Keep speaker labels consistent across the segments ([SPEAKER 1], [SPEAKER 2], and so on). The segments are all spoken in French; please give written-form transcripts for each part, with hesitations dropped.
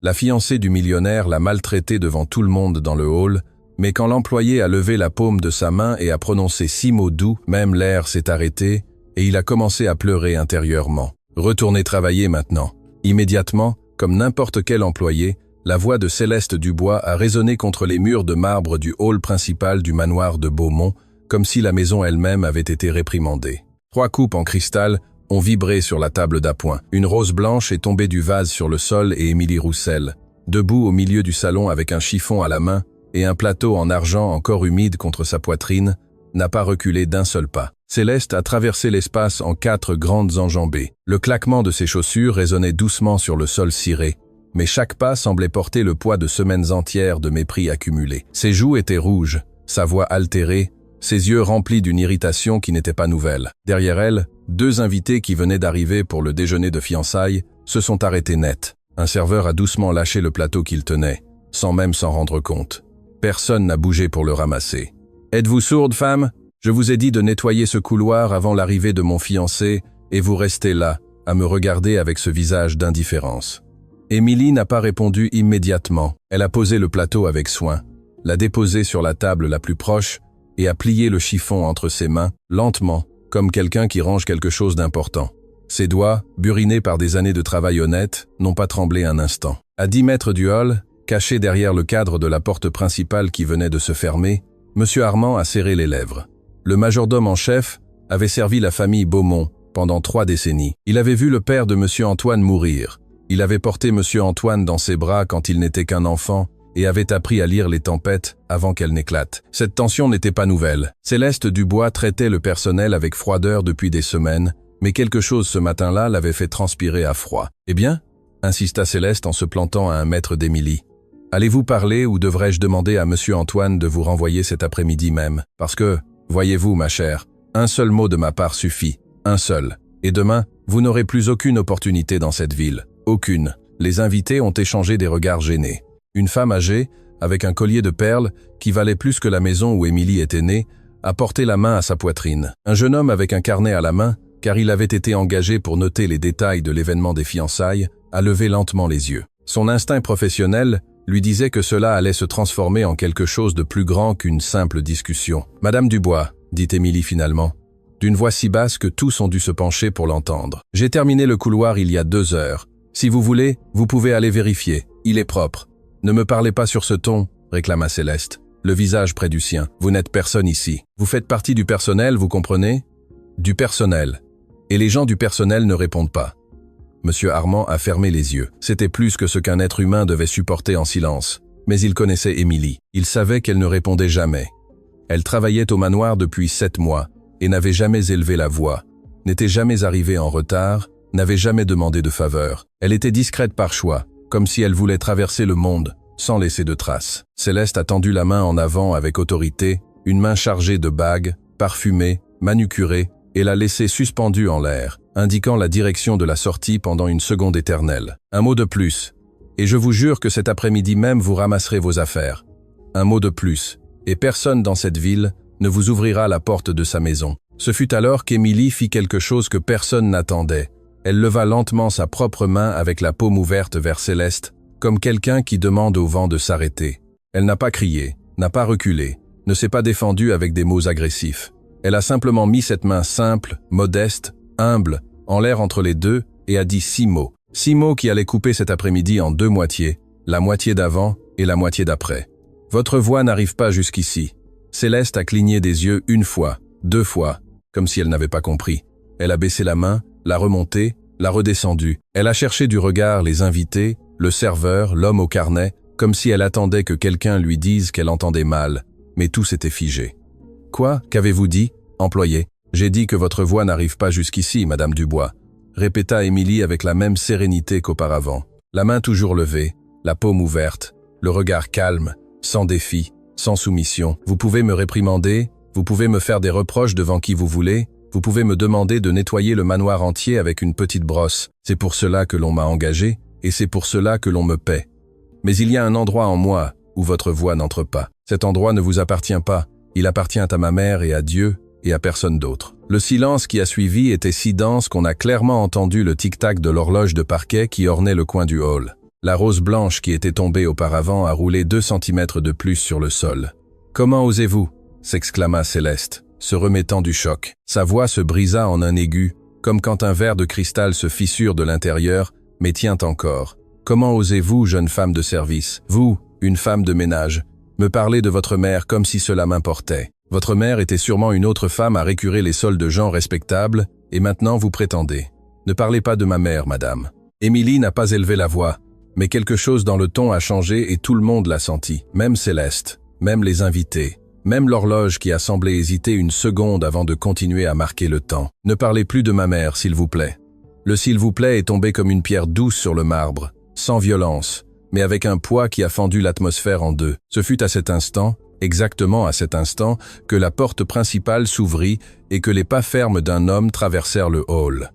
[SPEAKER 1] La fiancée du millionnaire l'a maltraité devant tout le monde dans le hall, mais quand l'employé a levé la paume de sa main et a prononcé 6 mots doux, même l'air s'est arrêté et il a commencé à pleurer intérieurement. Retournez travailler maintenant. Immédiatement, comme n'importe quel employé, la voix de Céleste Dubois a résonné contre les murs de marbre du hall principal du manoir de Beaumont, comme si la maison elle-même avait été réprimandée. 3 coupes en cristal ont vibré sur la table d'appoint. Une rose blanche est tombée du vase sur le sol et Émilie Roussel, debout au milieu du salon avec un chiffon à la main et un plateau en argent encore humide contre sa poitrine, n'a pas reculé d'un seul pas. Céleste a traversé l'espace en 4 grandes enjambées. Le claquement de ses chaussures résonnait doucement sur le sol ciré, mais chaque pas semblait porter le poids de semaines entières de mépris accumulé. Ses joues étaient rouges, sa voix altérée, ses yeux remplis d'une irritation qui n'était pas nouvelle. Derrière elle, 2 invités qui venaient d'arriver pour le déjeuner de fiançailles se sont arrêtés net. Un serveur a doucement lâché le plateau qu'il tenait, sans même s'en rendre compte. Personne n'a bougé pour le ramasser. « Êtes-vous sourde, femme ? Je vous ai dit de nettoyer ce couloir avant l'arrivée de mon fiancé, et vous restez là, à me regarder avec ce visage d'indifférence. » Émilie n'a pas répondu immédiatement. Elle a posé le plateau avec soin, l'a déposé sur la table la plus proche et a plié le chiffon entre ses mains, lentement, comme quelqu'un qui range quelque chose d'important. Ses doigts, burinés par des années de travail honnête, n'ont pas tremblé un instant. À 10 mètres du hall, caché derrière le cadre de la porte principale qui venait de se fermer, M. Armand a serré les lèvres. Le majordome en chef avait servi la famille Beaumont pendant 3 décennies. Il avait vu le père de M. Antoine mourir. Il avait porté M. Antoine dans ses bras quand il n'était qu'un enfant et avait appris à lire les tempêtes avant qu'elles n'éclatent. Cette tension n'était pas nouvelle. Céleste Dubois traitait le personnel avec froideur depuis des semaines, mais quelque chose ce matin-là l'avait fait transpirer à froid. « Eh bien ?» insista Céleste en se plantant à 1 mètre d'Émilie. « Allez-vous parler ou devrais-je demander à M. Antoine de vous renvoyer cet après-midi même? Parce que, voyez-vous ma chère, un seul mot de ma part suffit, un seul. Et demain, vous n'aurez plus aucune opportunité dans cette ville. Aucune. » Les invités ont échangé des regards gênés. Une femme âgée, avec un collier de perles, qui valait plus que la maison où Émilie était née, a porté la main à sa poitrine. Un jeune homme avec un carnet à la main, car il avait été engagé pour noter les détails de l'événement des fiançailles, a levé lentement les yeux. Son instinct professionnel lui disait que cela allait se transformer en quelque chose de plus grand qu'une simple discussion. « Madame Dubois », dit Émilie finalement, d'une voix si basse que tous ont dû se pencher pour l'entendre. « J'ai terminé le couloir il y a 2 heures. Si vous voulez, vous pouvez aller vérifier. Il est propre. » « Ne me parlez pas sur ce ton, » réclama Céleste, le visage près du sien. « Vous n'êtes personne ici. Vous faites partie du personnel, vous comprenez ? Du personnel. Et les gens du personnel ne répondent pas. » Monsieur Armand a fermé les yeux. C'était plus que ce qu'un être humain devait supporter en silence. Mais il connaissait Émilie. Il savait qu'elle ne répondait jamais. Elle travaillait au manoir depuis 7 mois et n'avait jamais élevé la voix, n'était jamais arrivée en retard, n'avait jamais demandé de faveur. Elle était discrète par choix, comme si elle voulait traverser le monde, sans laisser de traces. Céleste a tendu la main en avant avec autorité, une main chargée de bagues, parfumée, manucurée, et l'a laissée suspendue en l'air, indiquant la direction de la sortie pendant une seconde éternelle. Un mot de plus, et je vous jure que cet après-midi même vous ramasserez vos affaires. Un mot de plus, et personne dans cette ville ne vous ouvrira la porte de sa maison. Ce fut alors qu'Émilie fit quelque chose que personne n'attendait. Elle leva lentement sa propre main avec la paume ouverte vers Céleste, comme quelqu'un qui demande au vent de s'arrêter. Elle n'a pas crié, n'a pas reculé, ne s'est pas défendue avec des mots agressifs. Elle a simplement mis cette main simple, modeste, humble, en l'air entre les deux et a dit 6 mots. 6 mots qui allaient couper cet après-midi en 2 moitiés, la moitié d'avant et la moitié d'après. Votre voix n'arrive pas jusqu'ici. Céleste a cligné des yeux 1 fois, 2 fois, comme si elle n'avait pas compris. Elle a baissé la main, l'a remontée, l'a redescendue. Elle a cherché du regard les invités, le serveur, l'homme au carnet, comme si elle attendait que quelqu'un lui dise qu'elle entendait mal, mais tout s'était figé. « Quoi ? Qu'avez-vous dit, employé ? » « J'ai dit que votre voix n'arrive pas jusqu'ici, Madame Dubois, » répéta Émilie avec la même sérénité qu'auparavant. La main toujours levée, la paume ouverte, le regard calme, sans défi, sans soumission. « Vous pouvez me réprimander, vous pouvez me faire des reproches devant qui vous voulez, vous pouvez me demander de nettoyer le manoir entier avec une petite brosse. C'est pour cela que l'on m'a engagé, et c'est pour cela que l'on me paie. Mais il y a un endroit en moi où votre voix n'entre pas. Cet endroit ne vous appartient pas, il appartient à ma mère et à Dieu, et à personne d'autre. » Le silence qui a suivi était si dense qu'on a clairement entendu le tic-tac de l'horloge de parquet qui ornait le coin du hall. La rose blanche qui était tombée auparavant a roulé 2 centimètres de plus sur le sol. « Comment osez-vous » s'exclama Céleste, se remettant du choc. Sa voix se brisa en un aigu, comme quand un verre de cristal se fissure de l'intérieur, mais tient encore. « Comment osez-vous, jeune femme de service, vous, une femme de ménage, me parler de votre mère comme si cela m'importait. Votre mère était sûrement une autre femme à récurer les sols de gens respectables, et maintenant vous prétendez. Ne parlez pas de ma mère, madame. » Émilie n'a pas élevé la voix, mais quelque chose dans le ton a changé et tout le monde l'a senti, même Céleste, même les invités, même l'horloge qui a semblé hésiter une seconde avant de continuer à marquer le temps. « Ne parlez plus de ma mère, s'il vous plaît. » Le « s'il vous plaît » est tombé comme une pierre douce sur le marbre, sans violence, mais avec un poids qui a fendu l'atmosphère en deux. Ce fut à cet instant, exactement à cet instant, que la porte principale s'ouvrit et que les pas fermes d'un homme traversèrent le hall.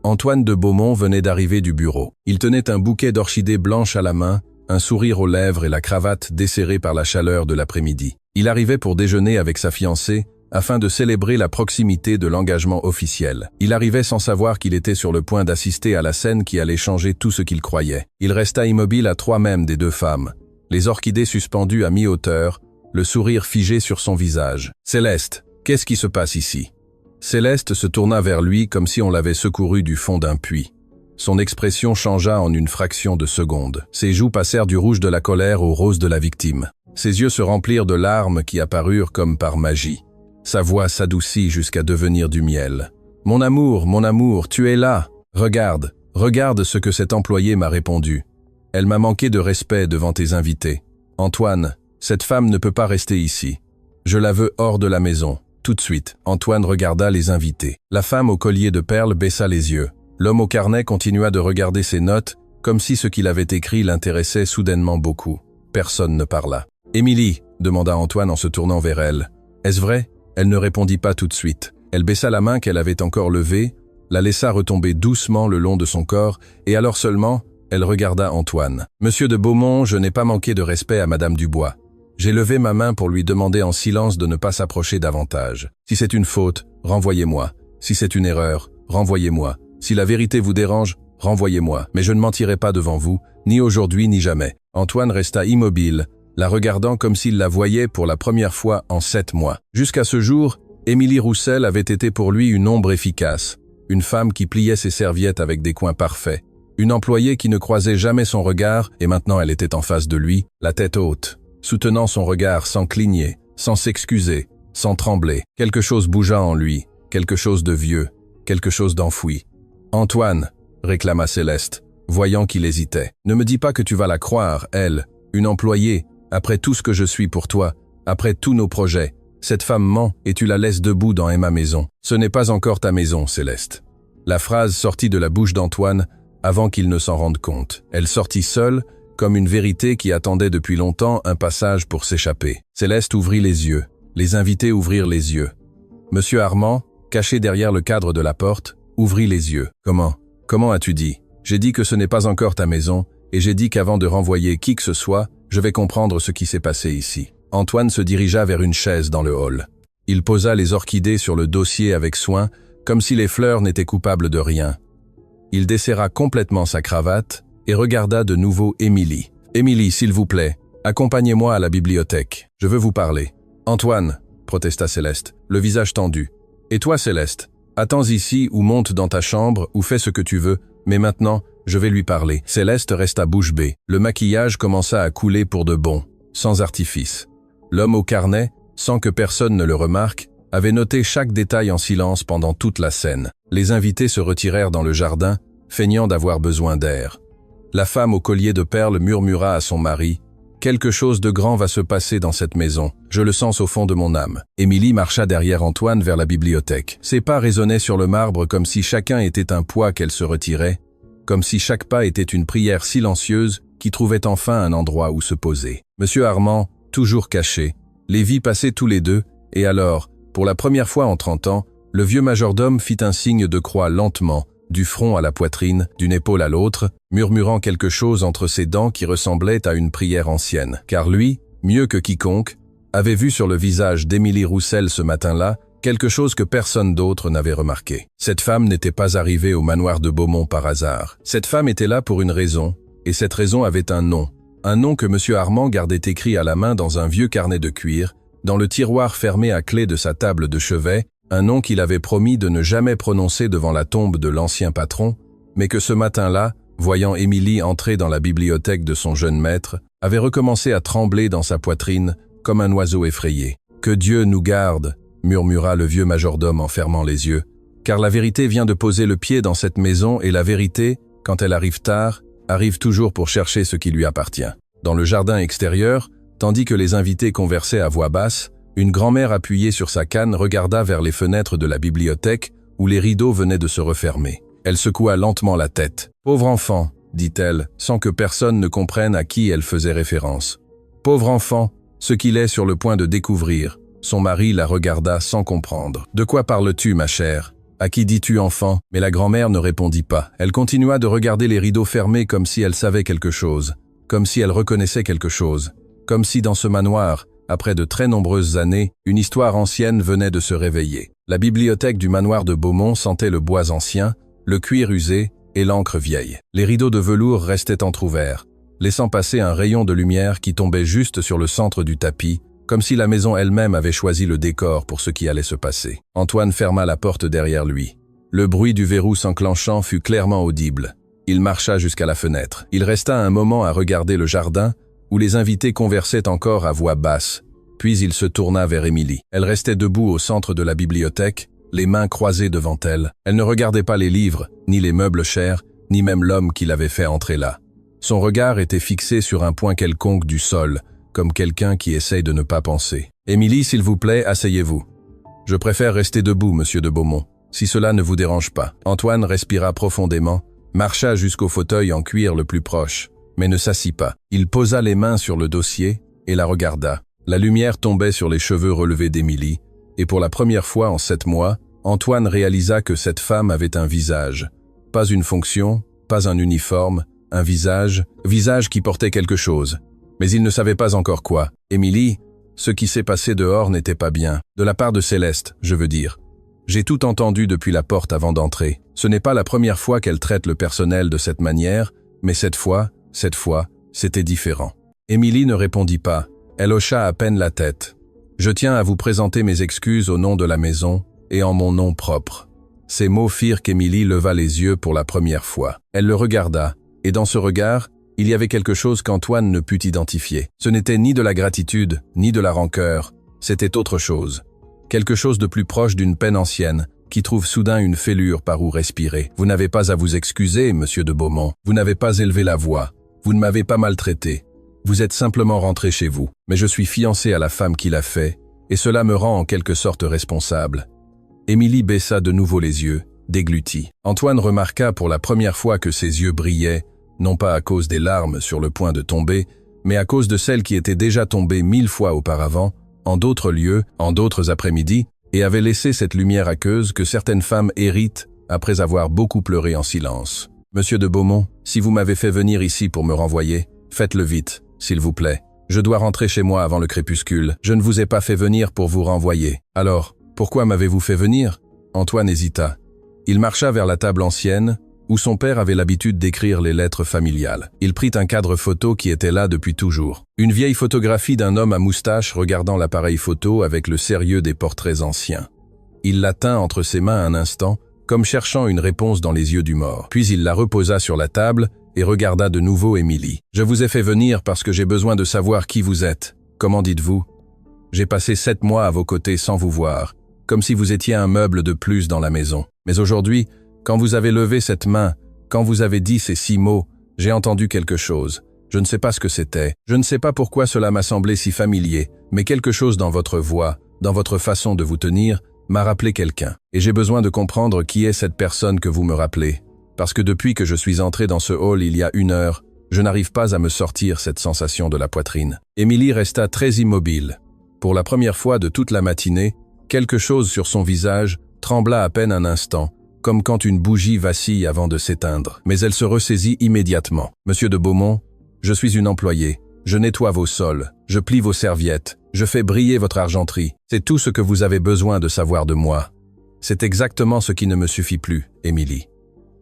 [SPEAKER 1] Antoine de Beaumont venait d'arriver du bureau. Il tenait un bouquet d'orchidées blanches à la main, un sourire aux lèvres et la cravate desserrée par la chaleur de l'après-midi. Il arrivait pour déjeuner avec sa fiancée, afin de célébrer la proximité de l'engagement officiel. Il arrivait sans savoir qu'il était sur le point d'assister à la scène qui allait changer tout ce qu'il croyait. Il resta immobile à 3 mètres des 2 femmes, les orchidées suspendues à mi-hauteur, le sourire figé sur son visage. « Céleste, qu'est-ce qui se passe ici ?» Céleste se tourna vers lui comme si on l'avait secouru du fond d'un puits. Son expression changea en une fraction de seconde. Ses joues passèrent du rouge de la colère au rose de la victime. Ses yeux se remplirent de larmes qui apparurent comme par magie. Sa voix s'adoucit jusqu'à devenir du miel. « Mon amour, tu es là. Regarde, regarde ce que cette employée m'a répondu. Elle m'a manqué de respect devant tes invités. Antoine, cette femme ne peut pas rester ici. Je la veux hors de la maison. » Tout de suite, Antoine regarda les invités. La femme au collier de perles baissa les yeux. L'homme au carnet continua de regarder ses notes, comme si ce qu'il avait écrit l'intéressait soudainement beaucoup. Personne ne parla. « Émilie » demanda Antoine en se tournant vers elle. « Est-ce vrai ?» Elle ne répondit pas tout de suite. Elle baissa la main qu'elle avait encore levée, la laissa retomber doucement le long de son corps, et alors seulement, elle regarda Antoine. « Monsieur de Beaumont, je n'ai pas manqué de respect à Madame Dubois. J'ai levé ma main pour lui demander en silence de ne pas s'approcher davantage. Si c'est une faute, renvoyez-moi. Si c'est une erreur, renvoyez-moi. Si la vérité vous dérange, renvoyez-moi. Mais je ne mentirai pas devant vous, ni aujourd'hui ni jamais. » Antoine resta immobile, la regardant comme s'il la voyait pour la première fois en 7 mois. Jusqu'à ce jour, Émilie Roussel avait été pour lui une ombre efficace, une femme qui pliait ses serviettes avec des coins parfaits, une employée qui ne croisait jamais son regard, et maintenant elle était en face de lui, la tête haute, soutenant son regard sans cligner, sans s'excuser, sans trembler. Quelque chose bougea en lui, quelque chose de vieux, quelque chose d'enfoui. « Antoine » réclama Céleste, voyant qu'il hésitait. « Ne me dis pas que tu vas la croire, elle, une employée, après tout ce que je suis pour toi, après tous nos projets. Cette femme ment et tu la laisses debout dans Emma Maison. Ce n'est pas encore ta maison, Céleste. » La phrase sortit de la bouche d'Antoine avant qu'il ne s'en rende compte. Elle sortit seule, comme une vérité qui attendait depuis longtemps un passage pour s'échapper. Céleste ouvrit les yeux. Les invités ouvrirent les yeux. Monsieur Armand, caché derrière le cadre de la porte, ouvrit les yeux. « Comment as-tu dit ? J'ai dit que ce n'est pas encore ta maison, et j'ai dit qu'avant de renvoyer qui que ce soit, je vais comprendre ce qui s'est passé ici. » Antoine se dirigea vers une chaise dans le hall. Il posa les orchidées sur le dossier avec soin, comme si les fleurs n'étaient coupables de rien. Il desserra complètement sa cravate et regarda de nouveau Émilie. « Émilie, s'il vous plaît, accompagnez-moi à la bibliothèque. Je veux vous parler. »« Antoine » protesta Céleste, le visage tendu. « Et toi, Céleste, attends ici ou monte dans ta chambre ou fais ce que tu veux, mais maintenant, je vais lui parler. » Céleste resta bouche bée. Le maquillage commença à couler pour de bon, sans artifice. L'homme au carnet, sans que personne ne le remarque, avait noté chaque détail en silence pendant toute la scène. Les invités se retirèrent dans le jardin, feignant d'avoir besoin d'air. La femme au collier de perles murmura à son mari « Quelque chose de grand va se passer dans cette maison, je le sens au fond de mon âme. » Émilie marcha derrière Antoine vers la bibliothèque. Ses pas résonnaient sur le marbre comme si chacun était un poids qu'elle se retirait, comme si chaque pas était une prière silencieuse qui trouvait enfin un endroit où se poser. Monsieur Armand, toujours caché, les vit passer tous les deux, et alors, pour la première fois en 30 ans, le vieux majordome fit un signe de croix lentement, du front à la poitrine, d'une épaule à l'autre, murmurant quelque chose entre ses dents qui ressemblait à une prière ancienne. Car lui, mieux que quiconque, avait vu sur le visage d'Émilie Roussel ce matin-là quelque chose que personne d'autre n'avait remarqué. Cette femme n'était pas arrivée au manoir de Beaumont par hasard. Cette femme était là pour une raison, Et cette raison avait un nom que M. Armand gardait écrit à la main dans un vieux carnet de cuir, dans le tiroir fermé à clé de sa table de chevet, un nom qu'il avait promis de ne jamais prononcer devant la tombe de l'ancien patron, mais que ce matin-là, voyant Émilie entrer dans la bibliothèque de son jeune maître, avait recommencé à trembler dans sa poitrine comme un oiseau effrayé. « Que Dieu nous garde !» murmura le vieux majordome en fermant les yeux, car la vérité vient de poser le pied dans cette maison et la vérité, quand elle arrive tard, arrive toujours pour chercher ce qui lui appartient. Dans le jardin extérieur, tandis que les invités conversaient à voix basse, une grand-mère appuyée sur sa canne regarda vers les fenêtres de la bibliothèque où les rideaux venaient de se refermer. Elle secoua lentement la tête. « Pauvre enfant !» dit-elle, sans que personne ne comprenne à qui elle faisait référence. « Pauvre enfant, ce qu'il est sur le point de découvrir. » Son mari la regarda sans comprendre. « De quoi parles-tu, ma chère ? À qui dis-tu enfant ?» Mais la grand-mère ne répondit pas. Elle continua de regarder les rideaux fermés comme si elle savait quelque chose, comme si elle reconnaissait quelque chose, comme si dans ce manoir, après de très nombreuses années, une histoire ancienne venait de se réveiller. La bibliothèque du manoir de Beaumont sentait le bois ancien, le cuir usé et l'encre vieille. Les rideaux de velours restaient entr'ouverts, laissant passer un rayon de lumière qui tombait juste sur le centre du tapis, comme si la maison elle-même avait choisi le décor pour ce qui allait se passer. Antoine ferma la porte derrière lui. Le bruit du verrou s'enclenchant fut clairement audible. Il marcha jusqu'à la fenêtre. Il resta un moment à regarder le jardin, où les invités conversaient encore à voix basse, puis il se tourna vers Émilie. Elle restait debout au centre de la bibliothèque, les mains croisées devant elle. Elle ne regardait pas les livres, ni les meubles chers, ni même l'homme qui l'avait fait entrer là. Son regard était fixé sur un point quelconque du sol, comme quelqu'un qui essaye de ne pas penser. « Émilie, s'il vous plaît, asseyez-vous. Je préfère rester debout, monsieur de Beaumont, si cela ne vous dérange pas. » Antoine respira profondément, marcha jusqu'au fauteuil en cuir le plus proche, mais ne s'assit pas. Il posa les mains sur le dossier et la regarda. La lumière tombait sur les cheveux relevés d'Émilie, et pour la première fois en 7 mois, Antoine réalisa que cette femme avait un visage. Pas une fonction, pas un uniforme, un visage qui portait quelque chose. Mais il ne savait pas encore quoi. « Émilie, ce qui s'est passé dehors n'était pas bien. De la part de Céleste, je veux dire. J'ai tout entendu depuis la porte avant d'entrer. Ce n'est pas la première fois qu'elle traite le personnel de cette manière, mais cette fois, c'était différent. » Émilie ne répondit pas. Elle hocha à peine la tête. « Je tiens à vous présenter mes excuses au nom de la maison et en mon nom propre. » Ces mots firent qu'Émilie leva les yeux pour la première fois. Elle le regarda, et dans ce regard, il y avait quelque chose qu'Antoine ne put identifier. Ce n'était ni de la gratitude, ni de la rancœur, c'était autre chose. Quelque chose de plus proche d'une peine ancienne, qui trouve soudain une fêlure par où respirer. « Vous n'avez pas à vous excuser, monsieur de Beaumont. Vous n'avez pas élevé la voix. Vous ne m'avez pas maltraité. Vous êtes simplement rentré chez vous. Mais je suis fiancé à la femme qui l'a fait, et cela me rend en quelque sorte responsable. » Émilie baissa de nouveau les yeux, déglutie. Antoine remarqua pour la première fois que ses yeux brillaient, non pas à cause des larmes sur le point de tomber, mais à cause de celles qui étaient déjà tombées 1000 fois auparavant, en d'autres lieux, en d'autres après-midi, et avaient laissé cette lumière aqueuse que certaines femmes héritent après avoir beaucoup pleuré en silence. « Monsieur de Beaumont, si vous m'avez fait venir ici pour me renvoyer, faites-le vite, s'il vous plaît. Je dois rentrer chez moi avant le crépuscule. Je ne vous ai pas fait venir pour vous renvoyer. Alors, pourquoi m'avez-vous fait venir ?» Antoine hésita. Il marcha vers la table ancienne, où son père avait l'habitude d'écrire les lettres familiales. Il prit un cadre photo qui était là depuis toujours. Une vieille photographie d'un homme à moustache regardant l'appareil photo avec le sérieux des portraits anciens. Il la tint entre ses mains un instant, comme cherchant une réponse dans les yeux du mort. Puis il la reposa sur la table et regarda de nouveau Émilie. « Je vous ai fait venir parce que j'ai besoin de savoir qui vous êtes. Comment dites-vous ? J'ai passé 7 mois à vos côtés sans vous voir, comme si vous étiez un meuble de plus dans la maison. Mais aujourd'hui, quand vous avez levé cette main, quand vous avez dit ces 6 mots, j'ai entendu quelque chose. Je ne sais pas ce que c'était. Je ne sais pas pourquoi cela m'a semblé si familier, mais quelque chose dans votre voix, dans votre façon de vous tenir, m'a rappelé quelqu'un. Et j'ai besoin de comprendre qui est cette personne que vous me rappelez. Parce que depuis que je suis entré dans ce hall il y a 1 heure, je n'arrive pas à me sortir cette sensation de la poitrine. » Émilie resta très immobile. Pour la première fois de toute la matinée, quelque chose sur son visage trembla à peine un instant, comme quand une bougie vacille avant de s'éteindre. Mais elle se ressaisit immédiatement. « Monsieur de Beaumont, je suis une employée. Je nettoie vos sols, je plie vos serviettes, je fais briller votre argenterie. C'est tout ce que vous avez besoin de savoir de moi. C'est exactement ce qui ne me suffit plus, Émilie.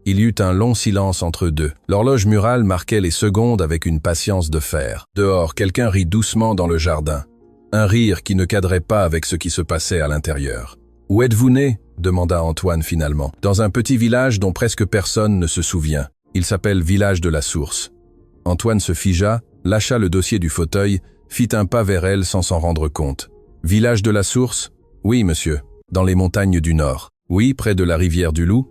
[SPEAKER 1] Il y eut un long silence entre eux deux. L'horloge murale marquait les secondes avec une patience de fer. Dehors, quelqu'un rit doucement dans le jardin. Un rire qui ne cadrait pas avec ce qui se passait à l'intérieur. « Où êtes-vous né ?» demanda Antoine finalement. « Dans un petit village dont presque personne ne se souvient. Il s'appelle Village de la Source. » Antoine se figea, lâcha le dossier du fauteuil, fit un pas vers elle sans s'en rendre compte. « Village de la Source ? Oui, monsieur. Dans les montagnes du Nord. Oui, près de la rivière du Loup. »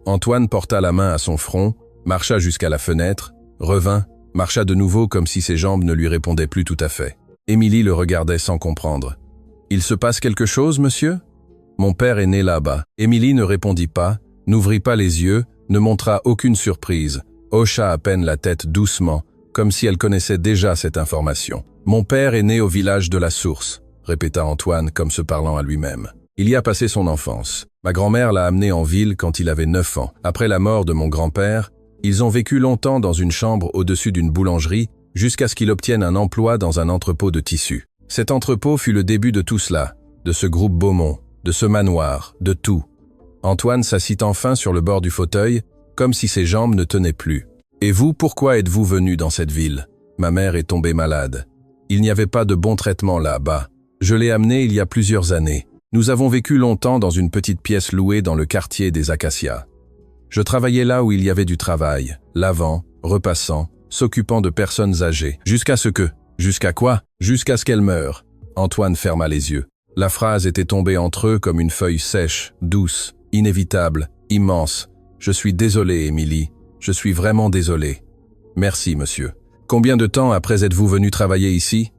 [SPEAKER 1] Antoine porta la main à son front, marcha jusqu'à la fenêtre, revint, marcha de nouveau comme si ses jambes ne lui répondaient plus tout à fait. Émilie le regardait sans comprendre. « Il se passe quelque chose, monsieur ?»« Mon père est né là-bas. » Émilie ne répondit pas, n'ouvrit pas les yeux, ne montra aucune surprise, hocha à peine la tête doucement, comme si elle connaissait déjà cette information. « Mon père est né au village de la Source », répéta Antoine comme se parlant à lui-même. Il y a passé son enfance. Ma grand-mère l'a amené en ville quand il avait 9 ans. Après la mort de mon grand-père, ils ont vécu longtemps dans une chambre au-dessus d'une boulangerie jusqu'à ce qu'il obtienne un emploi dans un entrepôt de tissus. Cet entrepôt fut le début de tout cela, de ce groupe Beaumont, de ce manoir, de tout. Antoine s'assit enfin sur le bord du fauteuil, comme si ses jambes ne tenaient plus. « Et vous, pourquoi êtes-vous venu dans cette ville ? Ma mère est tombée malade. Il n'y avait pas de bon traitement là-bas. Je l'ai amenée il y a plusieurs années. Nous avons vécu longtemps dans une petite pièce louée dans le quartier des Acacias. Je travaillais là où il y avait du travail, lavant, repassant, s'occupant de personnes âgées. Jusqu'à ce que... Jusqu'à quoi ? Jusqu'à ce qu'elle meure. » Antoine ferma les yeux. La phrase était tombée entre eux comme une feuille sèche, douce, inévitable, immense. « Je suis désolé, Émilie. Je suis vraiment désolé. »« Merci, monsieur. Combien de temps après êtes-vous venu travailler ici ? » ?»«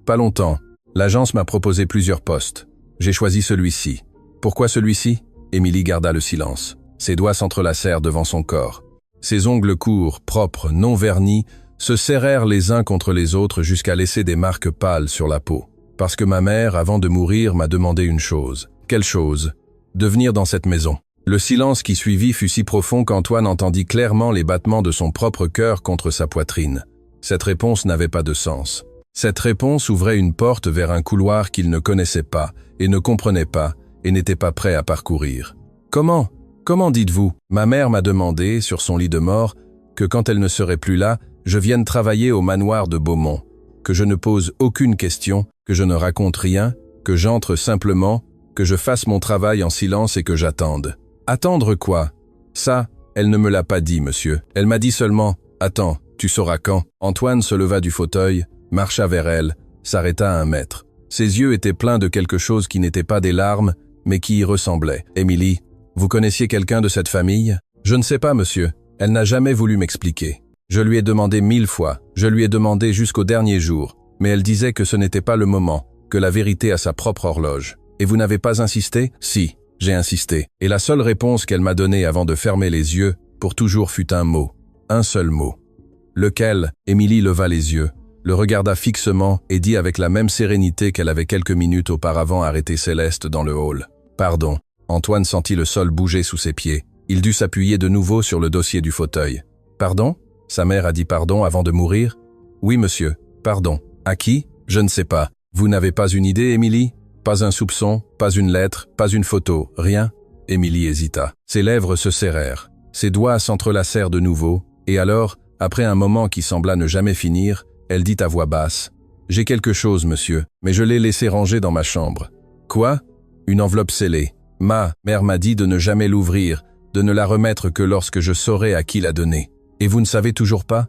[SPEAKER 1] Pas longtemps. L'agence m'a proposé plusieurs postes. J'ai choisi celui-ci. » »« Pourquoi celui-ci ?» Émilie garda le silence. Ses doigts s'entrelacèrent devant son corps. Ses ongles courts, propres, non vernis, se serrèrent les uns contre les autres jusqu'à laisser des marques pâles sur la peau. « Parce que ma mère, avant de mourir, m'a demandé une chose. » »« Quelle chose ? » ?»« De venir dans cette maison. » Le silence qui suivit fut si profond qu'Antoine entendit clairement les battements de son propre cœur contre sa poitrine. Cette réponse n'avait pas de sens. Cette réponse ouvrait une porte vers un couloir qu'il ne connaissait pas, et ne comprenait pas, et n'était pas prêt à parcourir. « Comment ? Comment dites-vous ? Ma mère m'a demandé, sur son lit de mort, que quand elle ne serait plus là, je vienne travailler au manoir de Beaumont, que je ne pose aucune question, que je ne raconte rien, que j'entre simplement, que je fasse mon travail en silence et que j'attende. » « Attendre quoi ? Ça, elle ne me l'a pas dit, monsieur. Elle m'a dit seulement « Attends, tu sauras quand ?» Antoine se leva du fauteuil, marcha vers elle, s'arrêta à 1 mètre. Ses yeux étaient pleins de quelque chose qui n'était pas des larmes, mais qui y ressemblait. « Émilie, vous connaissiez quelqu'un de cette famille ? » « Je ne sais pas, monsieur. Elle n'a jamais voulu m'expliquer. Je lui ai demandé 1000 fois. Je lui ai demandé jusqu'au dernier jour. Mais elle disait que ce n'était pas le moment, que la vérité a sa propre horloge. Et vous n'avez pas insisté ? Si. J'ai insisté, et la seule réponse qu'elle m'a donnée avant de fermer les yeux, pour toujours fut un mot, un seul mot. Lequel ? Émilie leva les yeux, le regarda fixement et dit avec la même sérénité qu'elle avait quelques minutes auparavant arrêté Céleste dans le hall. « Pardon. » Antoine sentit le sol bouger sous ses pieds. Il dut s'appuyer de nouveau sur le dossier du fauteuil. « Pardon ? Sa mère a dit pardon avant de mourir ? » « Oui, monsieur. Pardon. À qui ? Je ne sais pas. Vous n'avez pas une idée, Émilie ? Pas un soupçon, pas une lettre, pas une photo, rien. » Émilie hésita. Ses lèvres se serrèrent. Ses doigts s'entrelacèrent de nouveau, et alors, après un moment qui sembla ne jamais finir, elle dit à voix basse. « J'ai quelque chose, monsieur, mais je l'ai laissé ranger dans ma chambre. »« Quoi ? » ?»« Une enveloppe scellée. Ma mère m'a dit de ne jamais l'ouvrir, de ne la remettre que lorsque je saurais à qui la donner. Et vous ne savez toujours pas ? » ?»«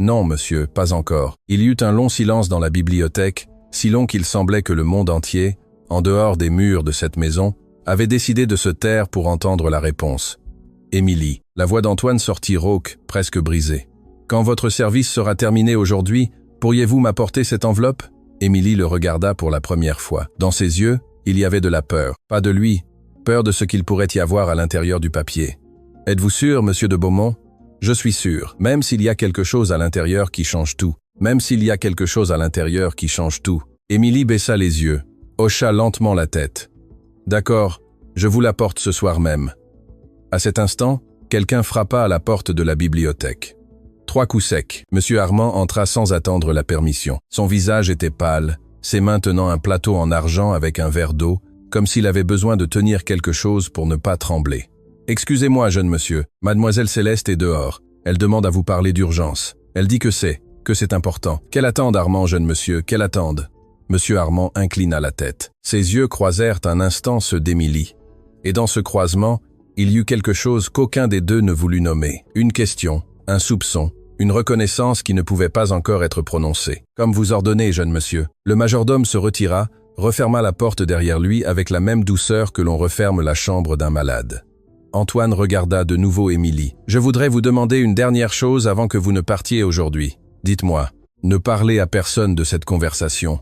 [SPEAKER 1] Non, monsieur, pas encore. » Il y eut un long silence dans la bibliothèque, si long qu'il semblait que le monde entier, en dehors des murs de cette maison, avait décidé de se taire pour entendre la réponse. « Émilie. » La voix d'Antoine sortit rauque, presque brisée. « Quand votre service sera terminé aujourd'hui, pourriez-vous m'apporter cette enveloppe ?» Émilie le regarda pour la première fois. Dans ses yeux, il y avait de la peur. Pas de lui, peur de ce qu'il pourrait y avoir à l'intérieur du papier. « Êtes-vous sûr, monsieur de Beaumont ? » « Je suis sûr, même s'il y a quelque chose à l'intérieur qui change tout. Même s'il y a quelque chose à l'intérieur qui change tout. » Émilie baissa les yeux, hocha lentement la tête. « D'accord, je vous l'apporte ce soir même. » À cet instant, quelqu'un frappa à la porte de la bibliothèque. 3 coups secs. Monsieur Armand entra sans attendre la permission. Son visage était pâle, ses mains tenant un plateau en argent avec un verre d'eau, comme s'il avait besoin de tenir quelque chose pour ne pas trembler. Excusez-moi, jeune monsieur, mademoiselle Céleste est dehors. Elle demande à vous parler d'urgence. Elle dit que c'est important. Qu'elle attende, Armand, jeune monsieur, qu'elle attende. Monsieur Armand inclina la tête. Ses yeux croisèrent un instant ceux d'Émilie. Et dans ce croisement, il y eut quelque chose qu'aucun des deux ne voulut nommer. Une question, un soupçon, une reconnaissance qui ne pouvait pas encore être prononcée. Comme vous ordonnez, jeune monsieur. Le majordome se retira, referma la porte derrière lui avec la même douceur que l'on referme la chambre d'un malade. Antoine regarda de nouveau Émilie. « Je voudrais vous demander une dernière chose avant que vous ne partiez aujourd'hui. Dites-moi, ne parlez à personne de cette conversation.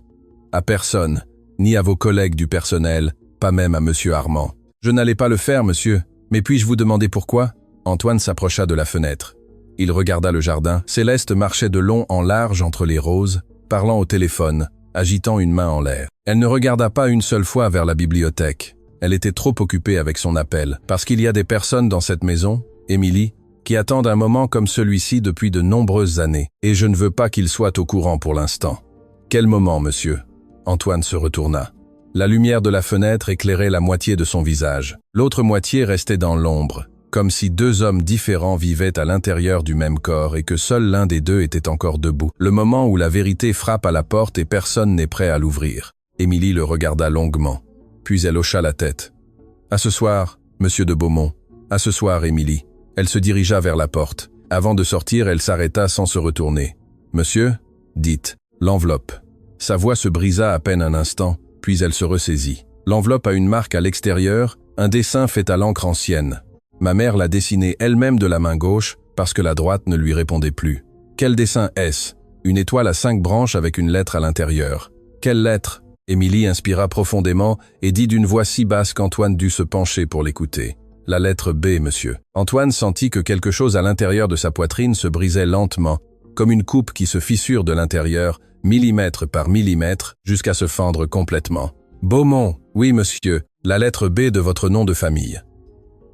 [SPEAKER 1] À personne, ni à vos collègues du personnel, pas même à monsieur Armand. Je n'allais pas le faire, monsieur, mais puis-je vous demander pourquoi ?» Antoine s'approcha de la fenêtre. Il regarda le jardin. Céleste marchait de long en large entre les roses, parlant au téléphone, agitant une main en l'air. Elle ne regarda pas une seule fois vers la bibliothèque. Elle était trop occupée avec son appel, parce qu'il y a des personnes dans cette maison, Émilie, qui attendent un moment comme celui-ci depuis de nombreuses années, et je ne veux pas qu'ils soient au courant pour l'instant. « Quel moment, monsieur ?» Antoine se retourna. La lumière de la fenêtre éclairait la moitié de son visage. L'autre moitié restait dans l'ombre, comme si deux hommes différents vivaient à l'intérieur du même corps et que seul l'un des deux était encore debout. Le moment où la vérité frappe à la porte et personne n'est prêt à l'ouvrir. Émilie le regarda longuement. Puis elle hocha la tête. « À ce soir, monsieur de Beaumont. À ce soir, Émilie. » Elle se dirigea vers la porte. Avant de sortir, elle s'arrêta sans se retourner. « Monsieur ?» Dites. « L'enveloppe. » Sa voix se brisa à peine un instant, puis elle se ressaisit. L'enveloppe a une marque à l'extérieur, un dessin fait à l'encre ancienne. Ma mère l'a dessiné elle-même de la main gauche, parce que la droite ne lui répondait plus. Quel dessin est-ce? Une étoile à 5 branches avec une lettre à l'intérieur. Quelle lettre? Émilie inspira profondément et dit d'une voix si basse qu'Antoine dut se pencher pour l'écouter. « La lettre B, monsieur. » Antoine sentit que quelque chose à l'intérieur de sa poitrine se brisait lentement, comme une coupe qui se fissure de l'intérieur, millimètre par millimètre, jusqu'à se fendre complètement. « Beaumont, oui, monsieur, la lettre B de votre nom de famille. »